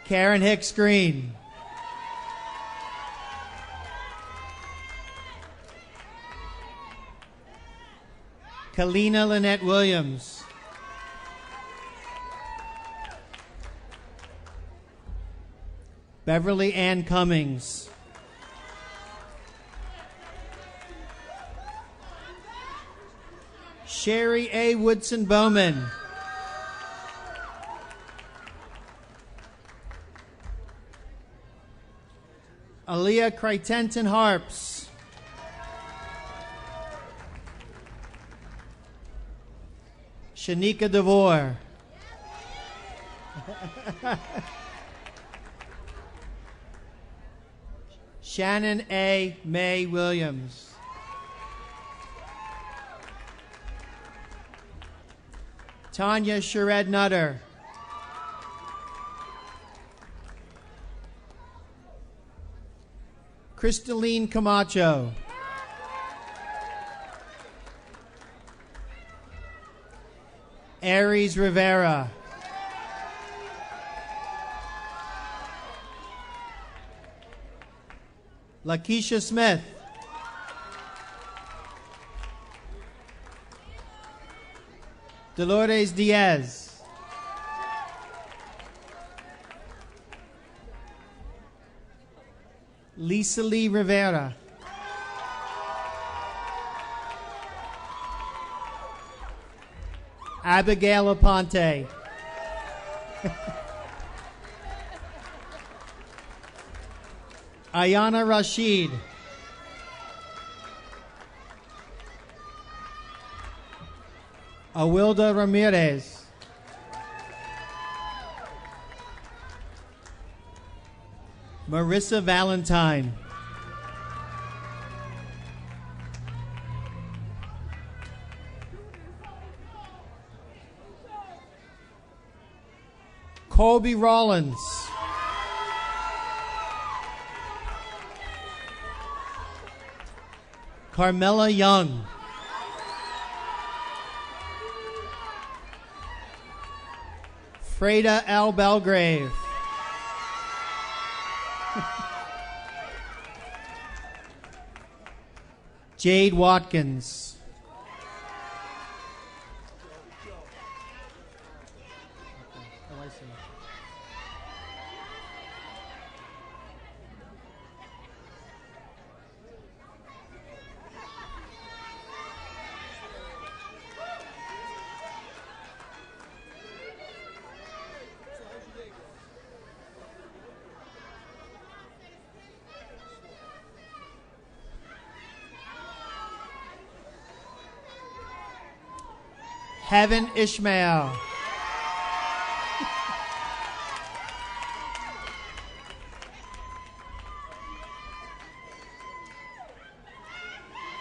Karen Hicks Green. Kalina Lynette Williams. Beverly Ann Cummings. Sherry A. Woodson Bowman. Aaliyah Crichton Harps. Shanika DeVore. Shannon A. May Williams. Tanya Shared Nutter. Crystalline Camacho. Aries Rivera. Lakeisha Smith. Dolores Diaz. Lisa Lee Rivera. Abigail Aponte. Ayana Rashid. Awilda Ramirez. Marissa Valentine. Colby Rollins. Carmela Young. Freda L. Belgrave. Jade Watkins. Heaven Ishmael.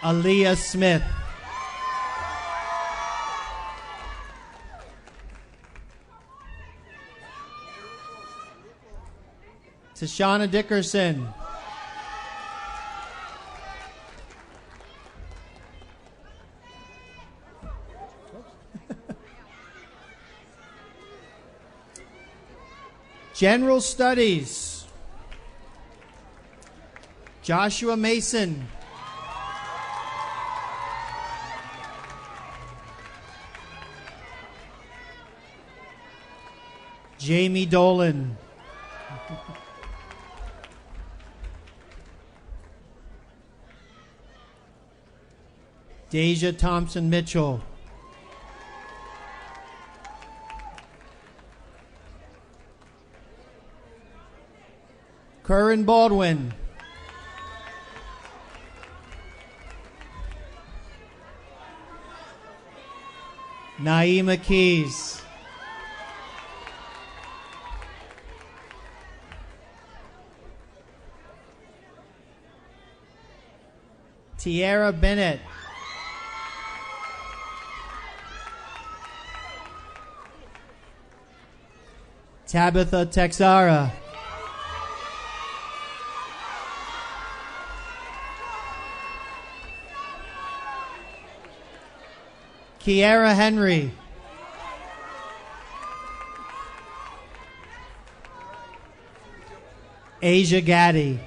Aaliyah Smith. Tashana Dickerson. General Studies. Joshua Mason. Jamie Dolan. Deja Thompson Mitchell. Curran Baldwin. Naima Keys. Tierra Bennett. Tabitha Texara. Kiara Henry. Asia Gaddy.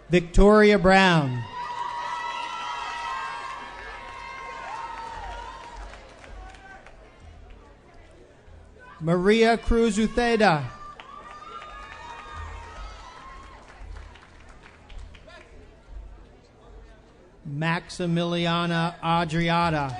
Victoria Brown. Maria Cruz Utheda. Maximiliana Adriata.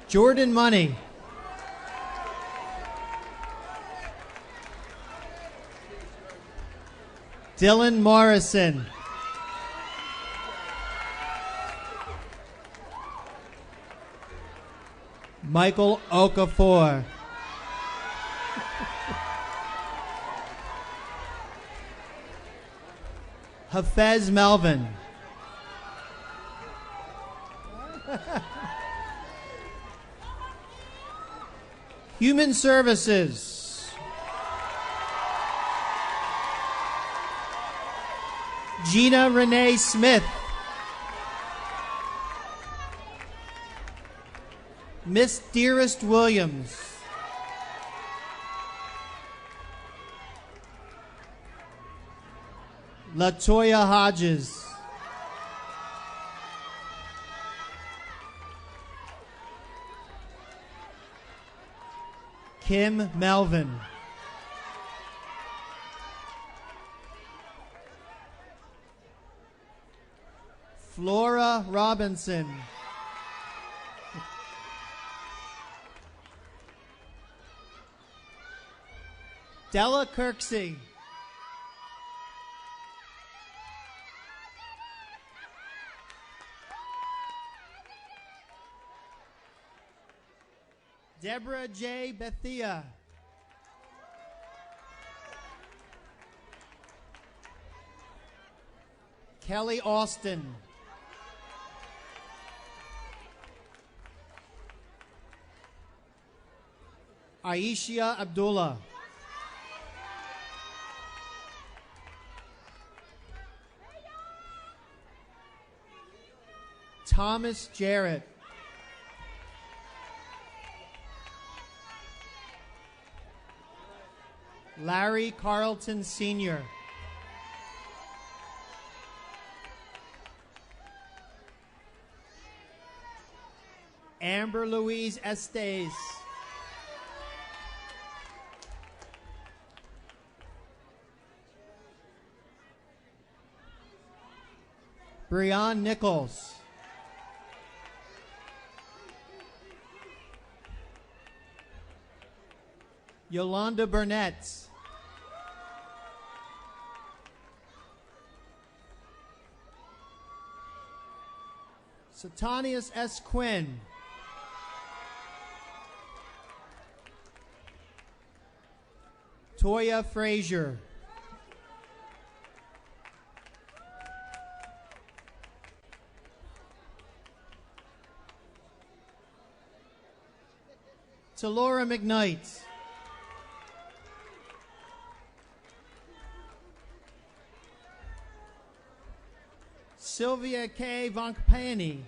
Jordan Money. Dylan Morrison. Michael Okafor. Hafez Melvin. Human Services. Gina Renee Smith. Miss Dearest Williams. Latoya Hodges. Kim Melvin. Flora Robinson. Della Kirksey. Deborah J. Bethia. Kelly Austin. Aisha Abdullah. Thomas Jarrett. Larry Carlton Sr. Amber Louise Estes. Breon Nichols. Yolanda Burnett. Satanius S. Quinn. Toya Frazier. Laura McKnight. Sylvia K. Vonkpani.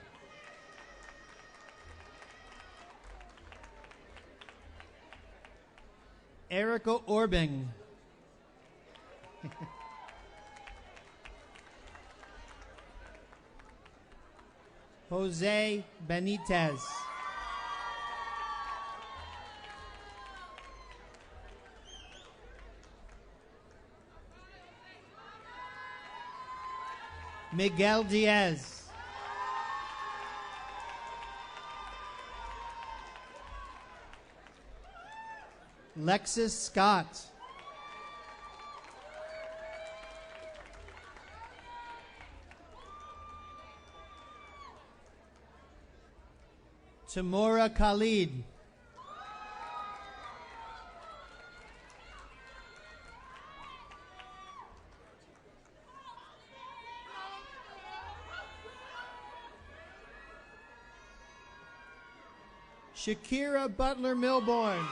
Erica Orbing. Jose Benitez. Miguel Diaz. Lexus Scott. Tamura Khalid. Shakira Butler Milborn.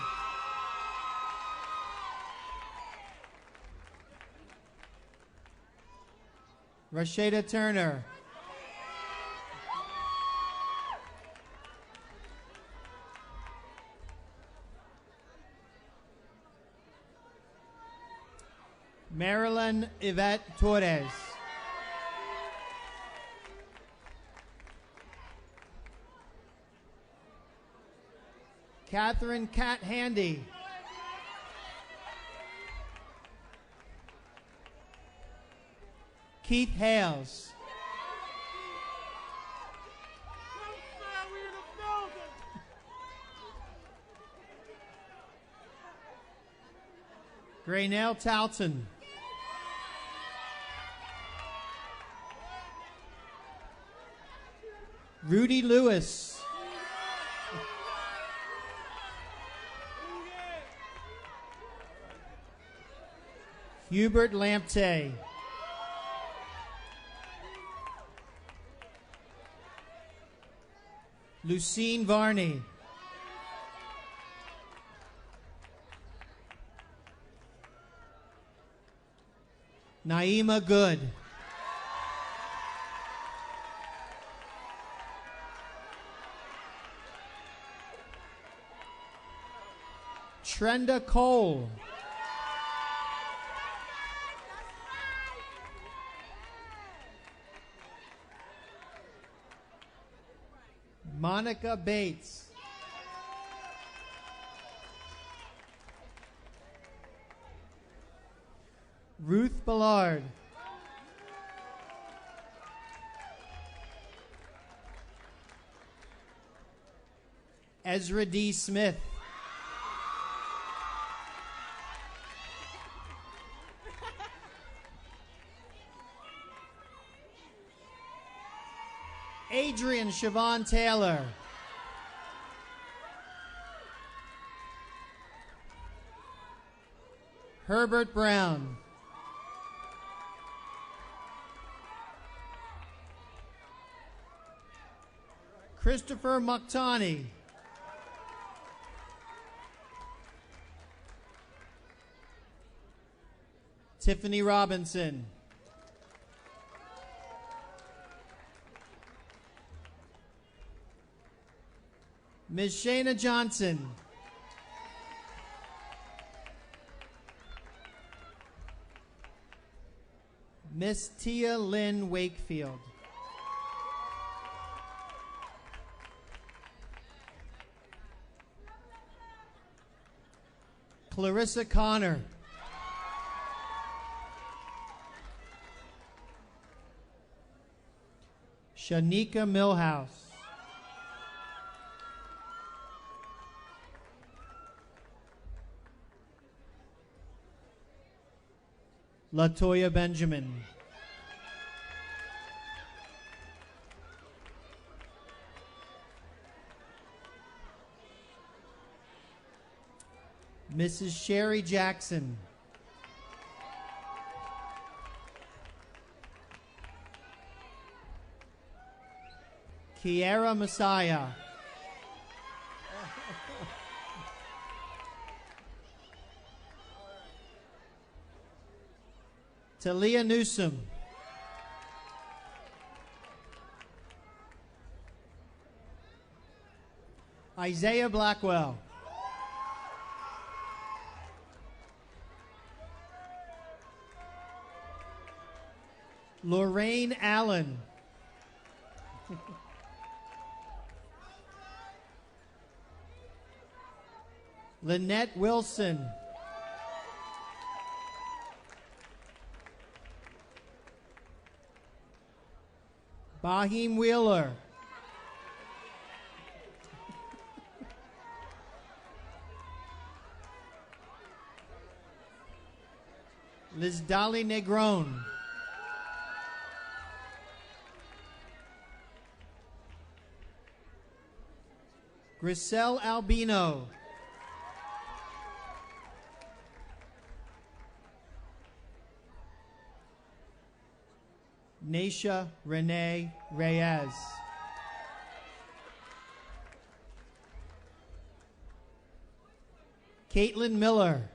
Rashida Turner. Marilyn Yvette Torres. Catherine Cat Handy. Keith Hales. Graynell Talton. Rudy Lewis. Hubert Lamptey. Lucine Varney. Naima Good. Trenda Cole. Monica Bates. Ruth Ballard. Ezra D. Smith. Adrian Siobhan Taylor. Herbert Brown. Christopher Muktani. Tiffany Robinson. Ms. Shayna Johnson. Miss Tia Lynn Wakefield. Clarissa Connor. Shanika Millhouse. Latoya Benjamin. Mrs. Sherry Jackson. Kiara Messiah. Talia Newsom. Isaiah Blackwell. Lorraine Allen. Lynette Wilson. Bahim Wheeler. Liz Dolly Negron. Griselle Albino. Naisha Renee Reyes. Caitlin Miller.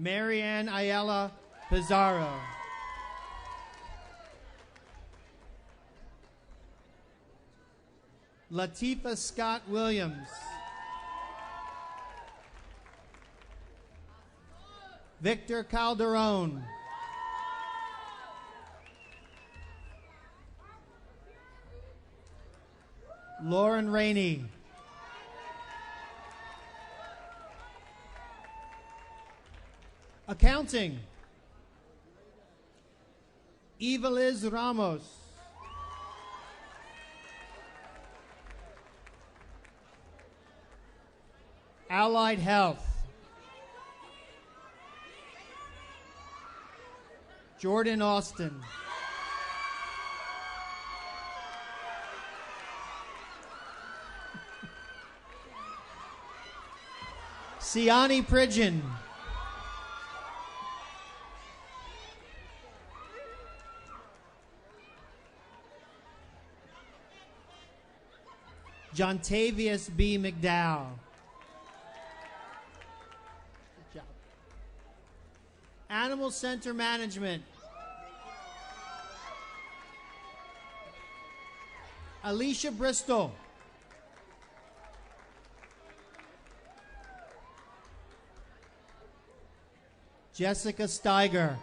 Marianne Ayala Pizarro. Latifa Scott Williams. Victor Calderon. Lauren Rainey. Accounting. Eva Liz Ramos. Allied Health. Jordan Austin. Siani Pridgeon. Jontavius B. McDowell. Good job. Animal Center Management. Alicia Bristol. Jessica Steiger.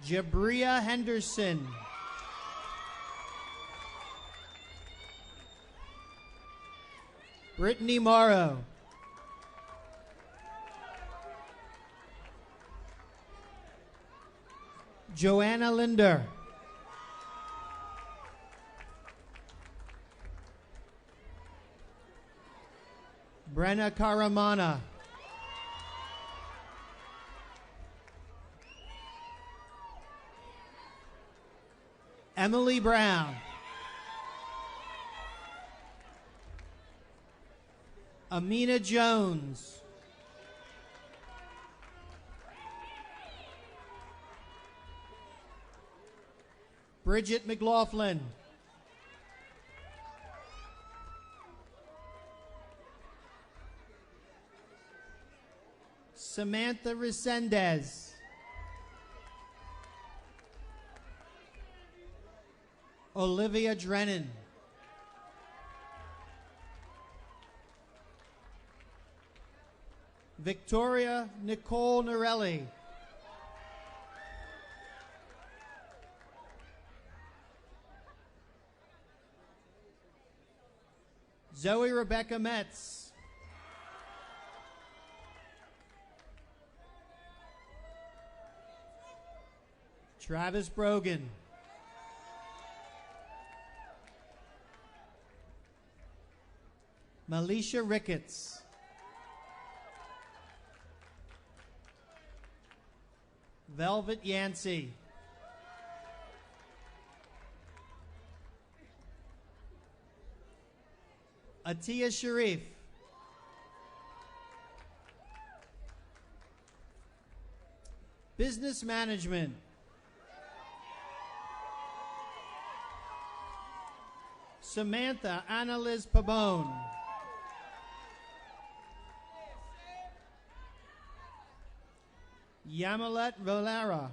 Jabria Henderson. Brittany Morrow. Joanna Linder. Brenna Caramana. Emily Brown. Amina Jones. Bridget McLaughlin. Samantha Resendez. Olivia Drennan. Victoria Nicole Norelli. Zoe Rebecca Metz. Travis Brogan. Malisha Ricketts. Velvet Yancey. Atiya Sharif. Business Management. Samantha Annaliz Pabone. Yamilet Varela.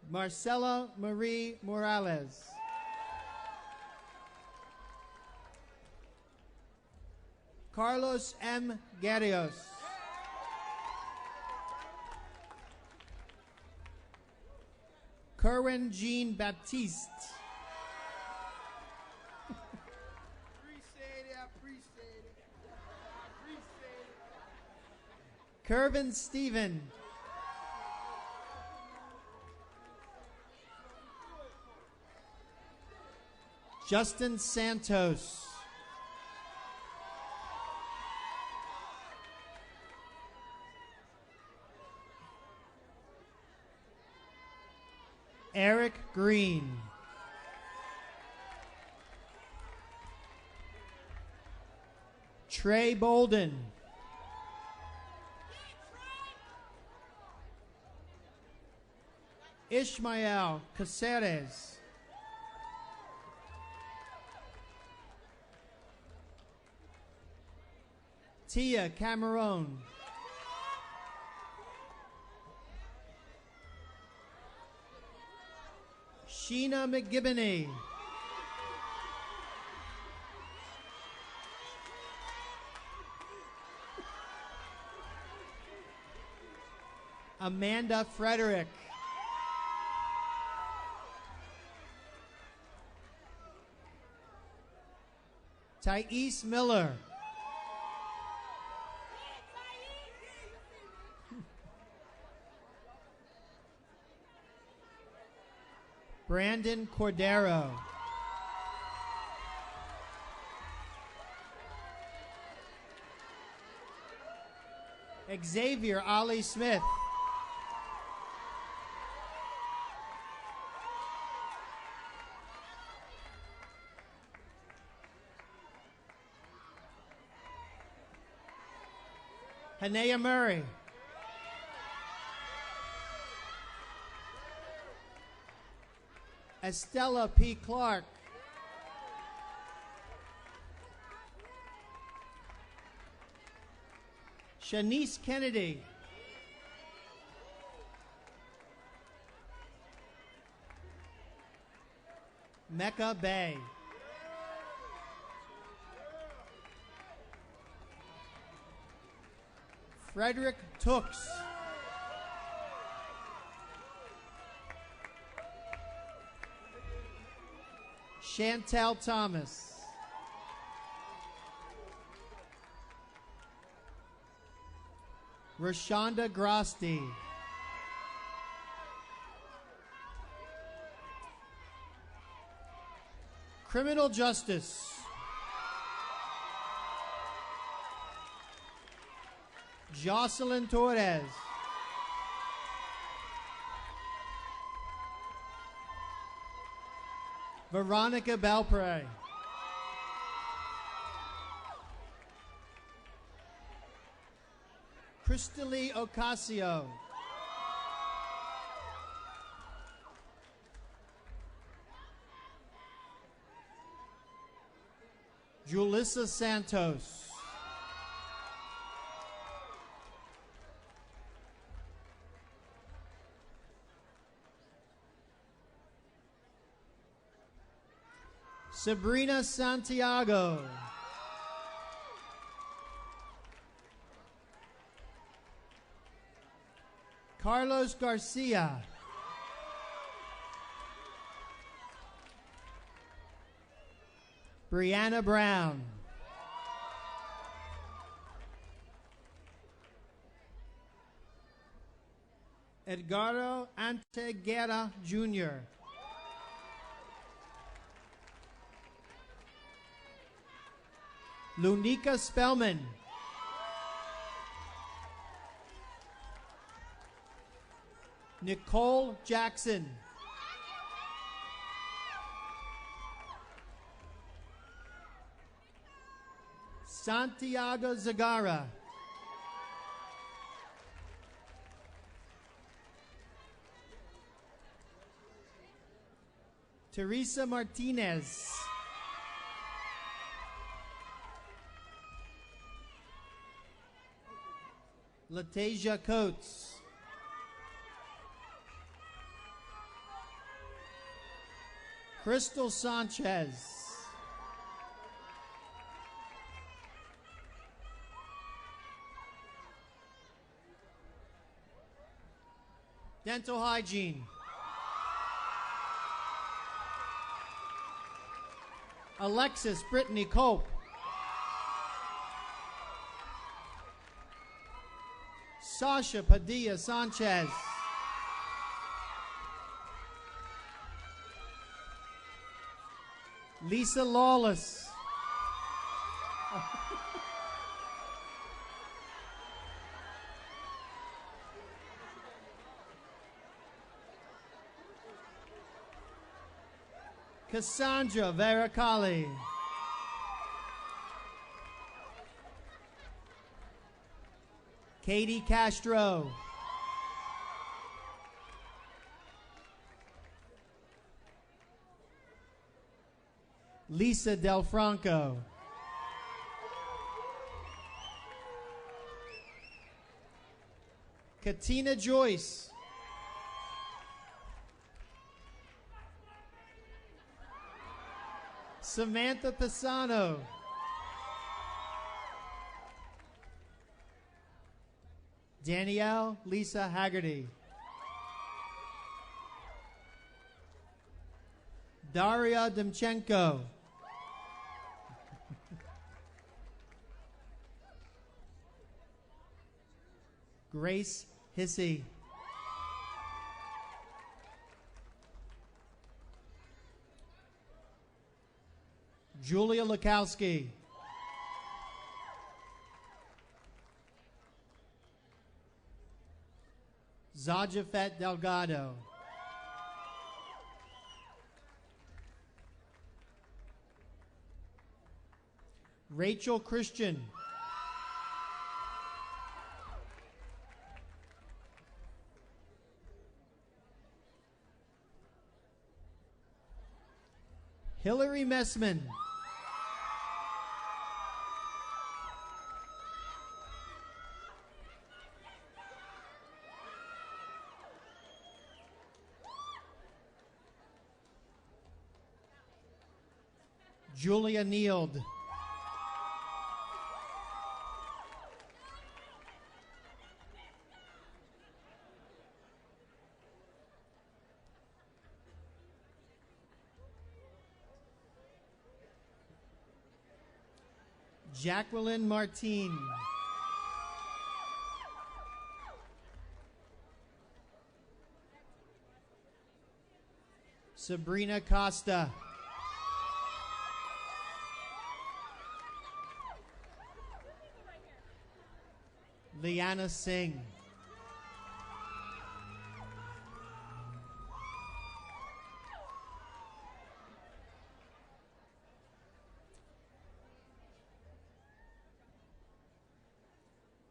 Marcela Marie Morales. Carlos M. Garrios. Kerwin Jean Baptiste. Kervin Stephen. Justin Santos. Eric Green. Trey Bolden. Ishmael Caceres. Tia Cameron. Sheena McGibbony. Amanda Frederick. Thais Miller. Brandon Cordero. Xavier Ali Smith. Hanea Murray. Estella P. Clark. Shanice Kennedy. Mecca Bay. Frederick Tooks. Chantel Thomas. Rashonda Grosty. Criminal Justice. Jocelyn Torres. Veronica Belpre. Crystalie Ocasio. Julissa Santos. Sabrina Santiago. Carlos Garcia. Brianna Brown. Edgardo Anteguera Jr. Lunica Spellman. Nicole Jackson. Santiago Zagara. Teresa Martinez. Latasia Coates. Crystal Sanchez. Dental hygiene. Alexis Brittany Cope. Sasha Padilla Sanchez. Lisa Lawless. Cassandra Veracali. Katie Castro. Lisa Del Franco. Katina Joyce. Samantha Pisano. Danielle Lisa Haggerty. Daria Demchenko. Grace Hissey. Julia Lukowski. Zajafet Delgado. Rachel Christian. Hillary Messman. Julia Neild. Jacqueline Martin. Sabrina Costa. Liana Singh.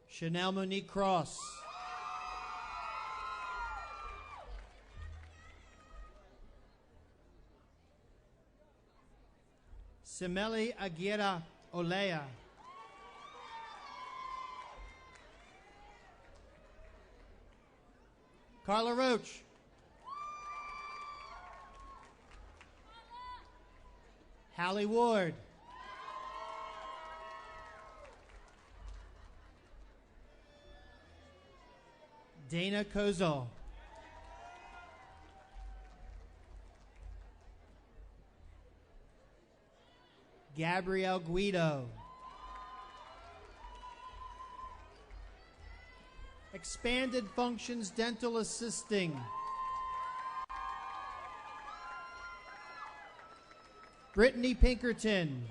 Chanel Monique Cross. Simeli Aguirre Olea. Carla Roach. Hallie Ward. Dana Kozel. Gabrielle Guido. Expanded Functions Dental Assisting. Brittany Pinkerton.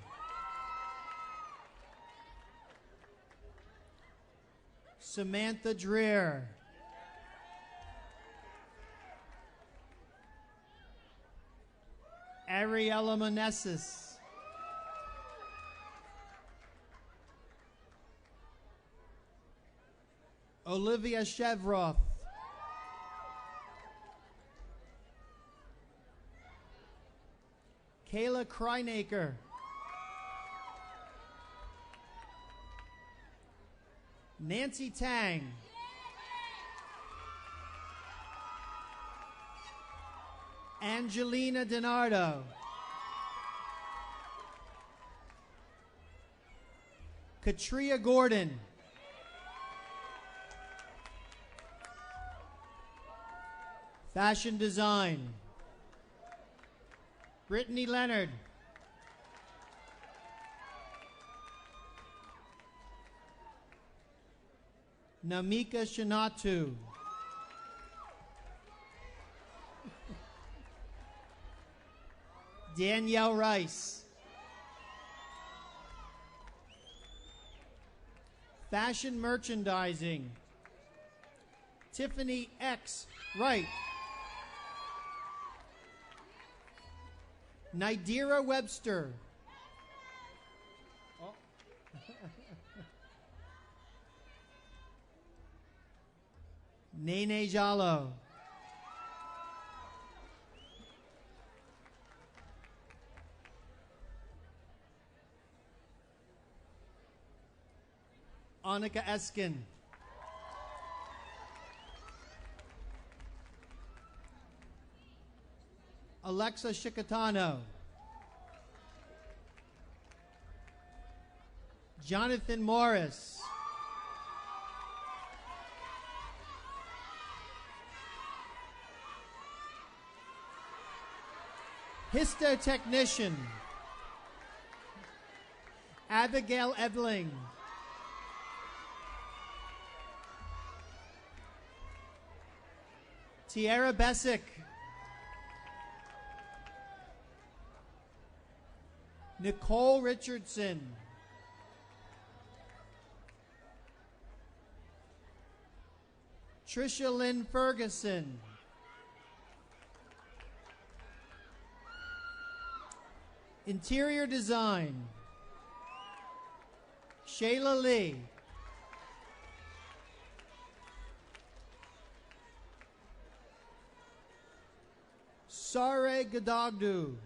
Samantha Dreer. Ariella Manessis. Olivia Chevroth. Kayla Kreinaker. Nancy Tang. Angelina DiNardo. Katria Gordon. Fashion Design. Brittany Leonard. Namika Shinatu. Danielle Rice. Fashion Merchandising. Tiffany X. Wright. Nidira Webster. Oh. Nene Jalo. Annika Eskin. Alexa Shikatano. Jonathan Morris. Histotechnician. Abigail Ebling. Tierra Bessick. Nicole Richardson. Trisha Lynn Ferguson. Interior Design. Shayla Lee. Sare Gadagdu.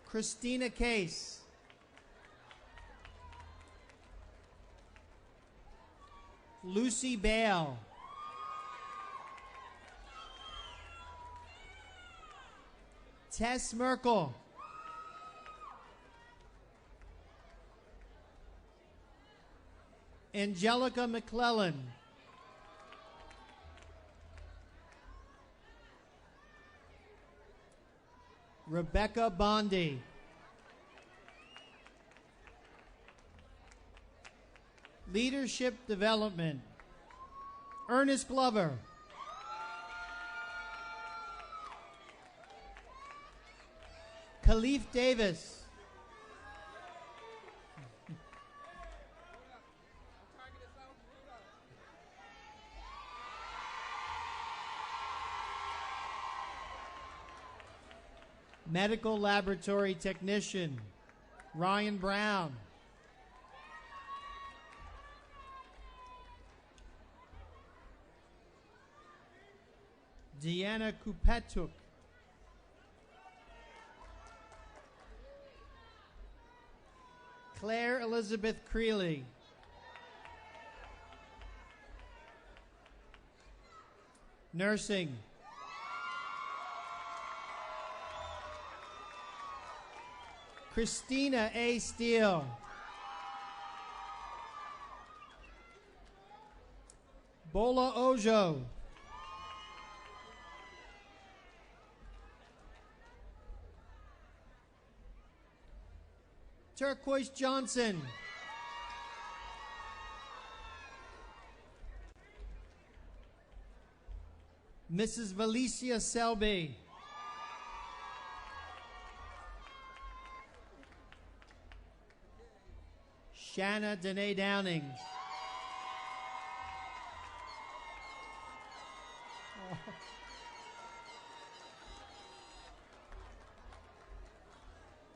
Christina Case. Lucy Bale. Tess Merkel. Angelica McClellan. Rebecca Bondi. Leadership Development. Ernest Glover. Khalif Davis. Medical Laboratory Technician, Ryan Brown. Deanna Kupetuk. Claire Elizabeth Creeley. Nursing. Christina A. Steele. Bola Ojo. Turquoise Johnson. Mrs. Valicia Selby. Shanna Danae Downing.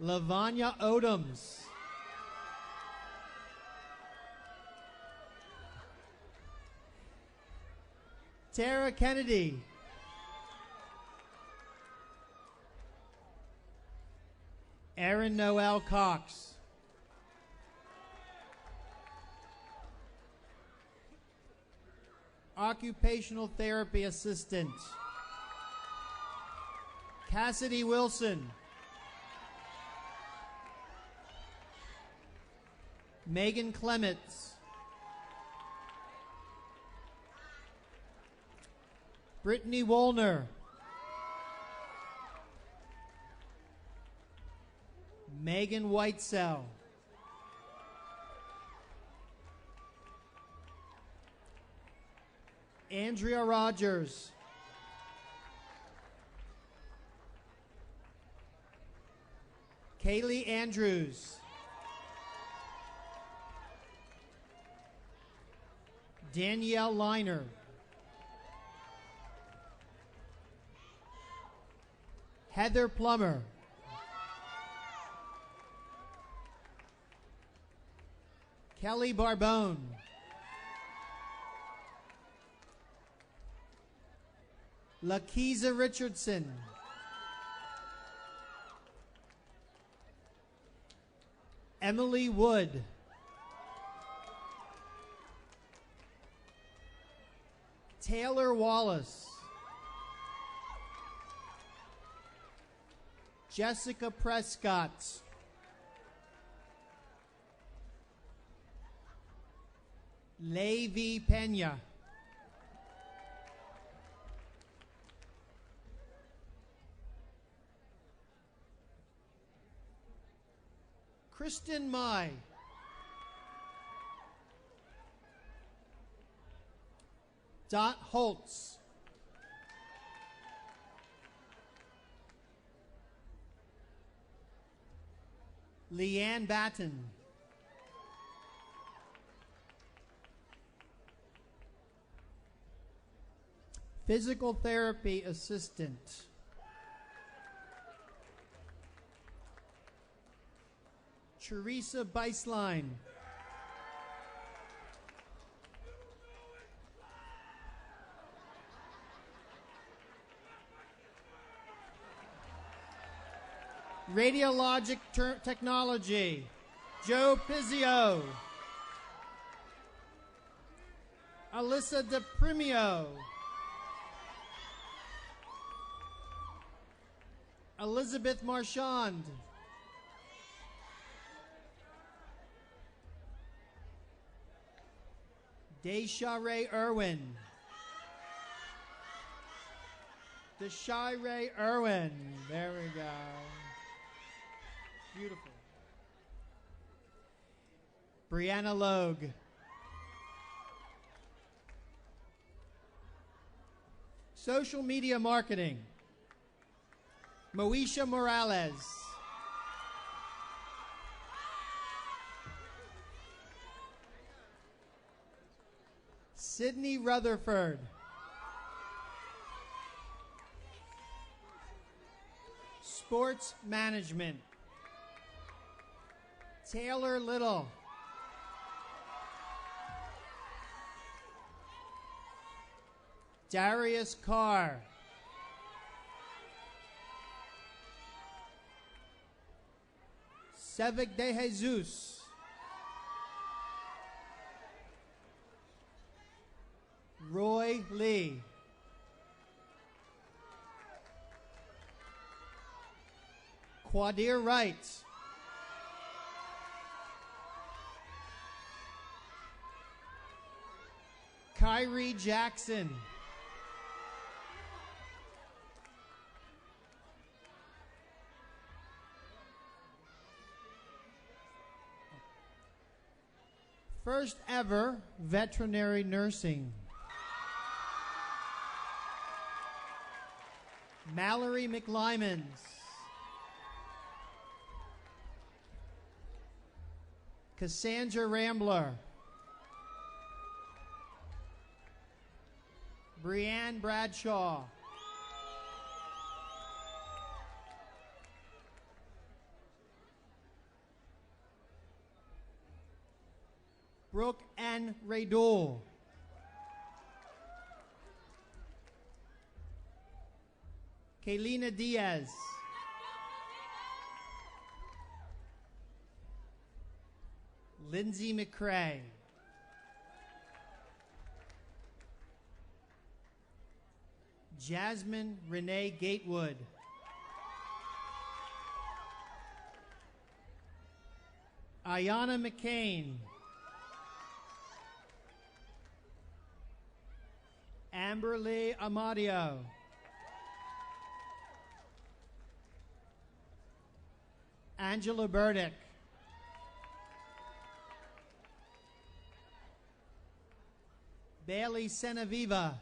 Lavanya Odoms. Tara Kennedy. Erin Noel Cox. Occupational Therapy Assistant. Cassidy Wilson. Megan Clements. Brittany Woolner. Megan Whitesell. Andrea Rogers. Kaylee Andrews. Danielle Liner. Heather Plummer. Kelly Barbone. Lakeisha Richardson. Emily Wood. Taylor Wallace. Jessica Prescott. Levi Pena. Kristen Mai. Dot Holtz. Leanne Batten. Physical Therapy Assistant. Teresa Beislein. Radiologic Technology, Joe Pizzio. Alyssa DePrimio. Elizabeth Marchand. Desharay Irwin. Desharay Irwin. There we go. Beautiful. Brianna Logue. Social media marketing. Moesha Morales. Sydney Rutherford. Sports management. Taylor Little. Darius Carr. Sevic De Jesus. Roy Lee. Quadir Wright. Kyrie Jackson. First ever veterinary nursing. Mallory McLymans. Cassandra Rambler. Brianne Bradshaw. Brooke N. Radul. Kaylina Diaz. Lindsay McCrae. Jasmine Renee Gatewood. Ayana McCain. Amberly Amadio. Angela Burdick. Bailey Senaviva.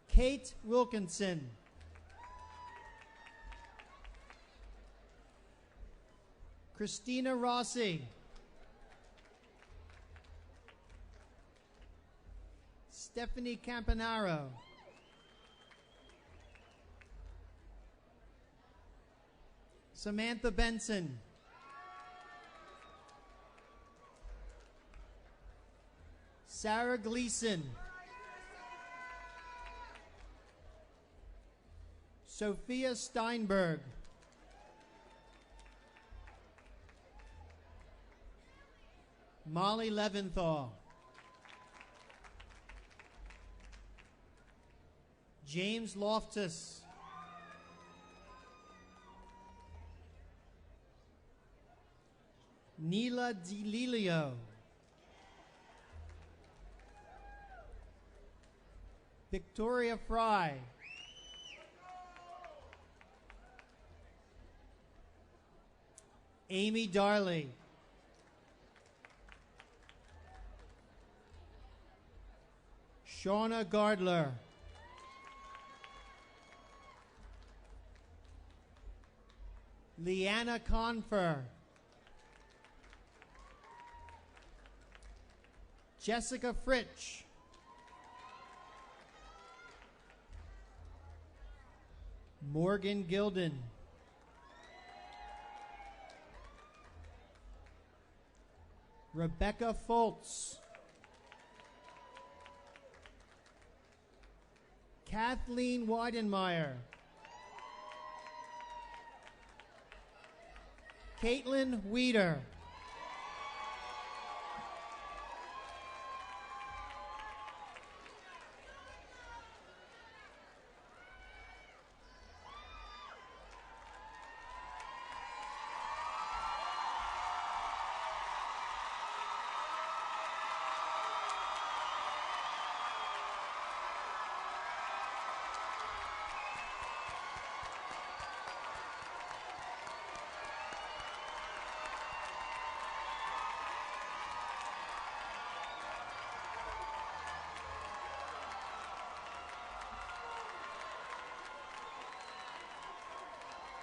Kate Wilkinson. Christina Rossi. Stephanie Campanaro. Samantha Benson. Sarah Gleason. Sophia Steinberg. Molly Leventhal. James Loftus. Neela DeLilio. Victoria Fry. Amy Darley. Shauna Gardler. Leanna Confer. Jessica Fritsch. Morgan Gilden. Rebecca Foltz. Kathleen Weidenmeyer. Caitlin Weeder.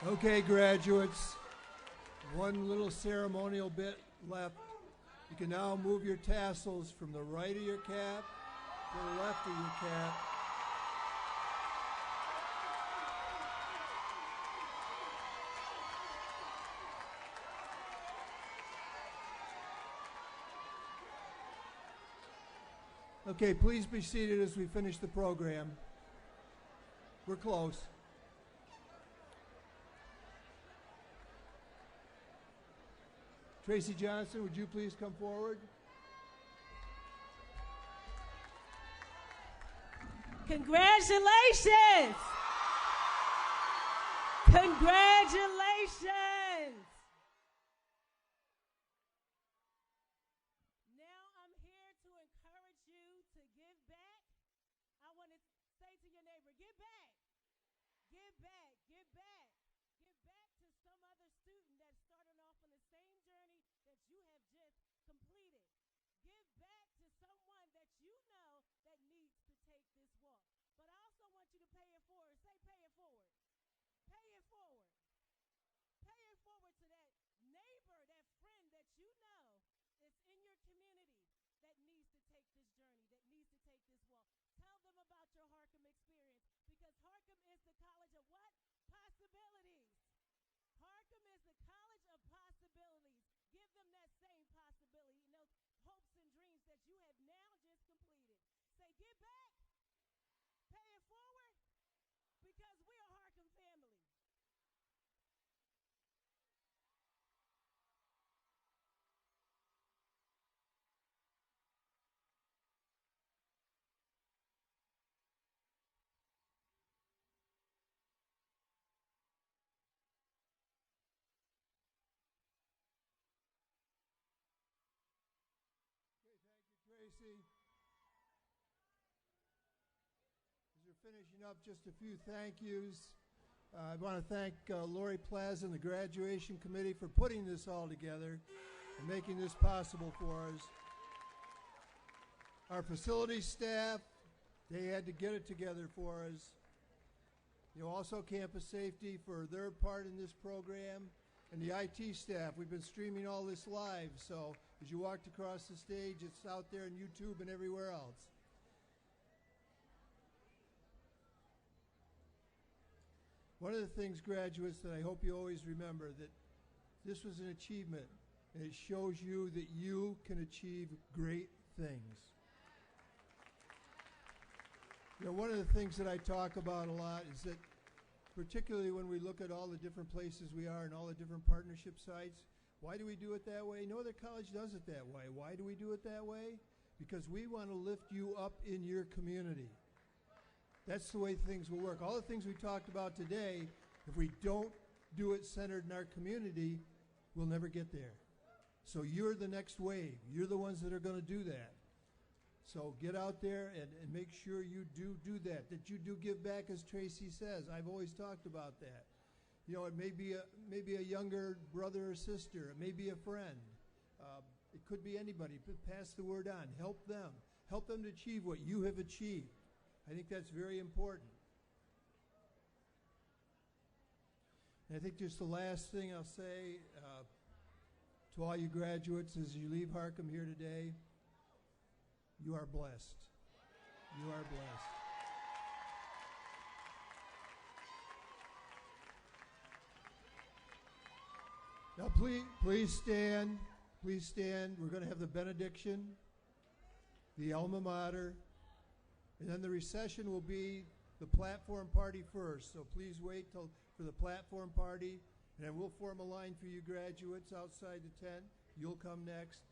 Okay, graduates, one little ceremonial bit left. You can now move your tassels from the right of your cap to the left of your cap. Okay, please be seated as we finish the program. We're close. Tracy Johnson, would you please come forward? Congratulations! Congratulations! Now I'm here to encourage you to give back. I want to say to your neighbor, give back. Give back, give back. Give back to some other student that's starting off on the same journey that you have just completed. Give back to someone that you know that needs to take this walk. But I also want you to pay it forward. Say pay it forward. Pay it forward. Pay it forward to that neighbor, that friend that you know is in your community that needs to take this journey, that needs to take this walk. Tell them about your Harcum experience, because Harcum is the college of what? Possibilities. Harcum is the college of possibilities. Give them that same possibility and those hopes and dreams that you have now just completed. Say, give back. Pay it forward, because we are Harcum family. Tracy. As we're finishing up, just a few thank yous. I want to thank Lori Plaza and the graduation committee for putting this all together and making this possible for us. Our facility staff, they had to get it together for us. You know, also campus safety for their part in this program, and the IT staff. We've been streaming all this live, so as you walked across the stage, it's out there on YouTube and everywhere else. One of the things, graduates, that I hope you always remember, that this was an achievement, and it shows you that you can achieve great things. You know, one of the things that I talk about a lot is that, particularly when we look at all the different places we are and all the different partnership sites, why do we do it that way? No other college does it that way. Why do we do it that way? Because we want to lift you up in your community. That's the way things will work. All the things we talked about today, if we don't do it centered in our community, we'll never get there. So you're the next wave. You're the ones that are going to do that. So get out there and make sure you do that you do give back, as Tracy says. I've always talked about that. You know, it may be a younger brother or sister. It may be a friend. It could be anybody. Pass the word on. Help them. Help them to achieve what you have achieved. I think that's very important. And I think just the last thing I'll say to all you graduates as you leave Harcum here today, you are blessed. You are blessed. Now please stand. Please stand. We're going to have the benediction, the alma mater, and then the recession will be the platform party first. So please wait for the platform party, and then we'll form a line for you graduates outside the tent. You'll come next,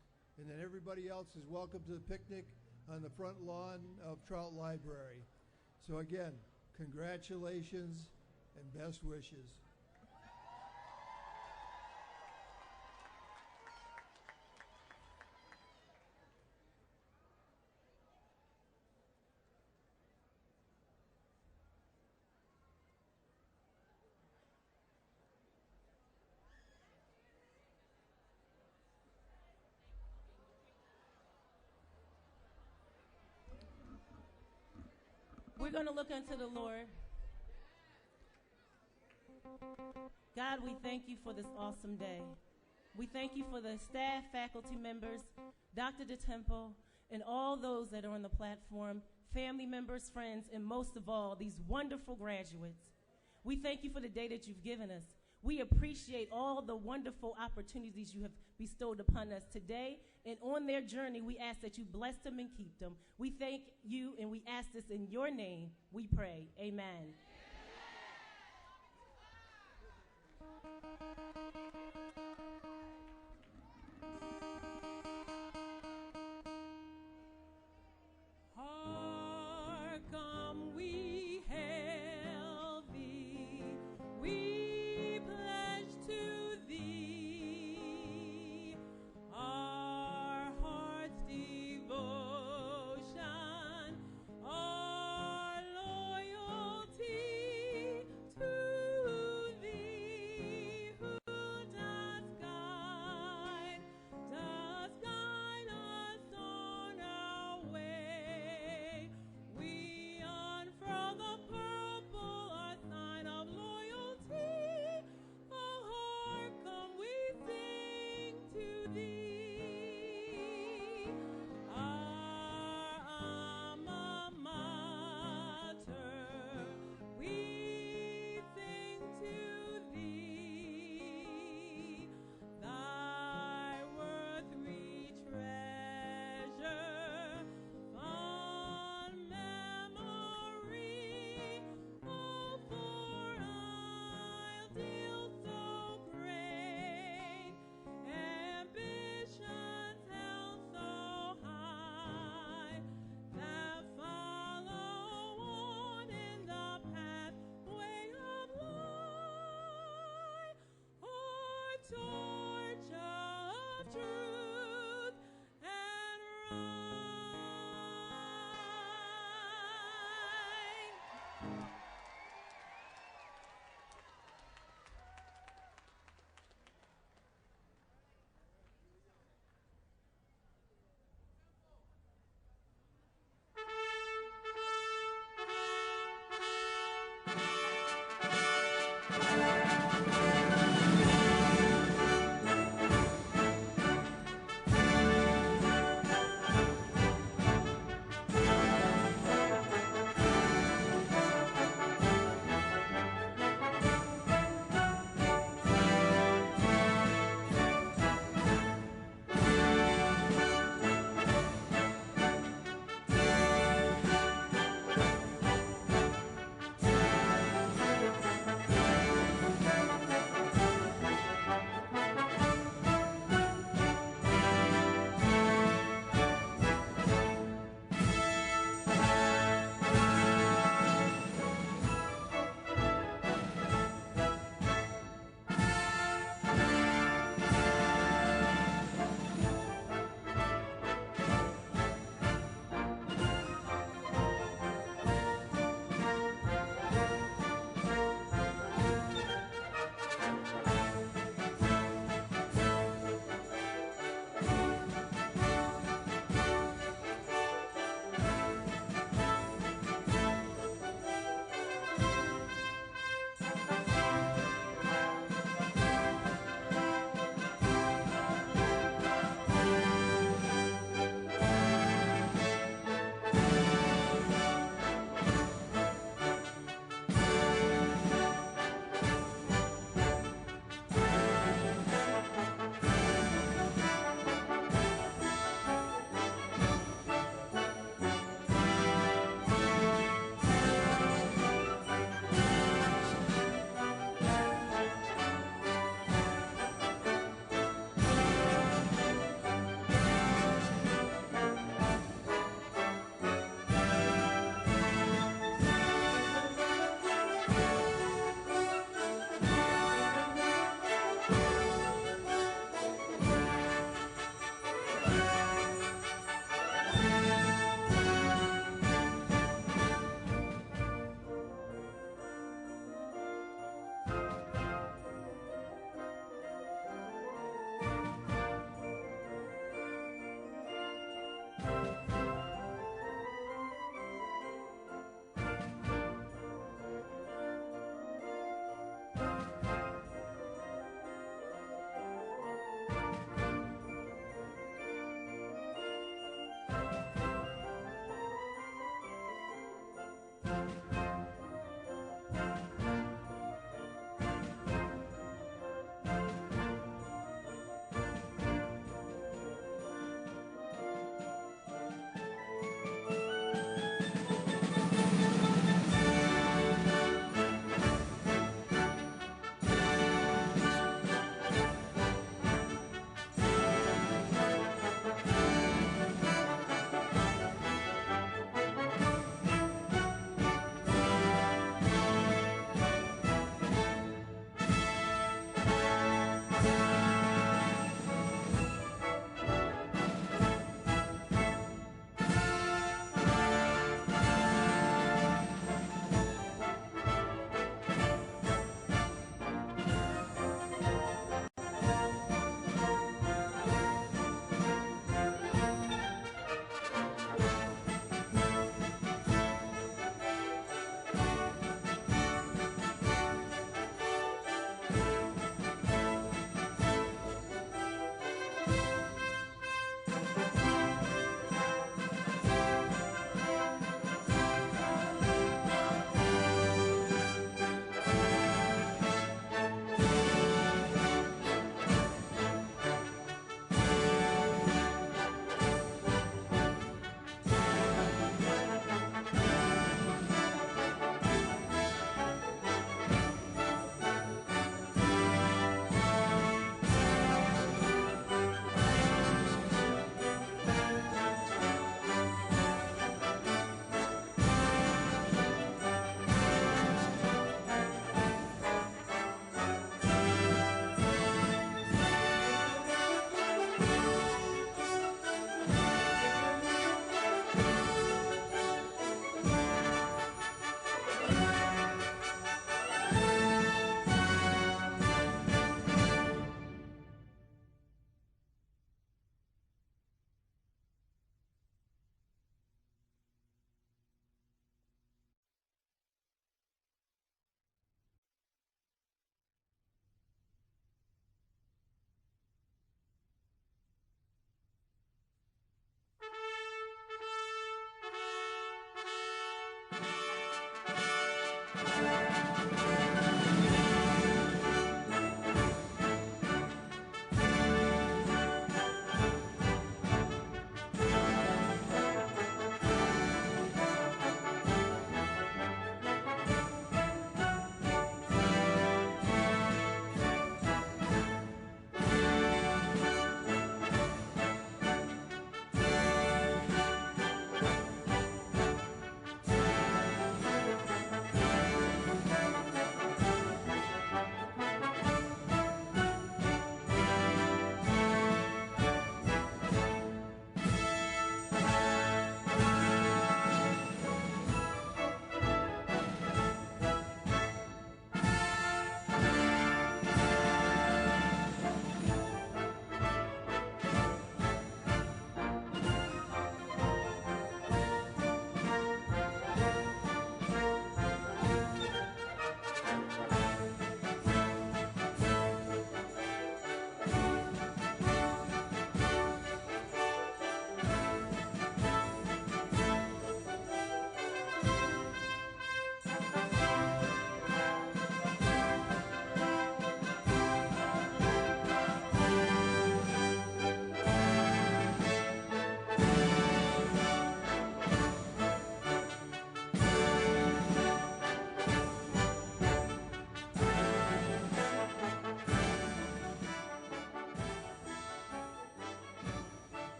and then everybody else is welcome to the picnic on the front lawn of Trout Library. So again, congratulations and best wishes. We're going to look unto the Lord. God, we thank you for this awesome day. We thank you for the staff, faculty members, Dr. DeTemple, and all those that are on the platform, family members, friends, and most of all, these wonderful graduates. We thank you for the day that you've given us. We appreciate all the wonderful opportunities you have bestowed upon us today, and on their journey, we ask that you bless them and keep them. We thank you, and we ask this in your name. We pray. Amen. Harcum, we hail thee. We pledge to thee our heart's devotion, our loyalty to thee, who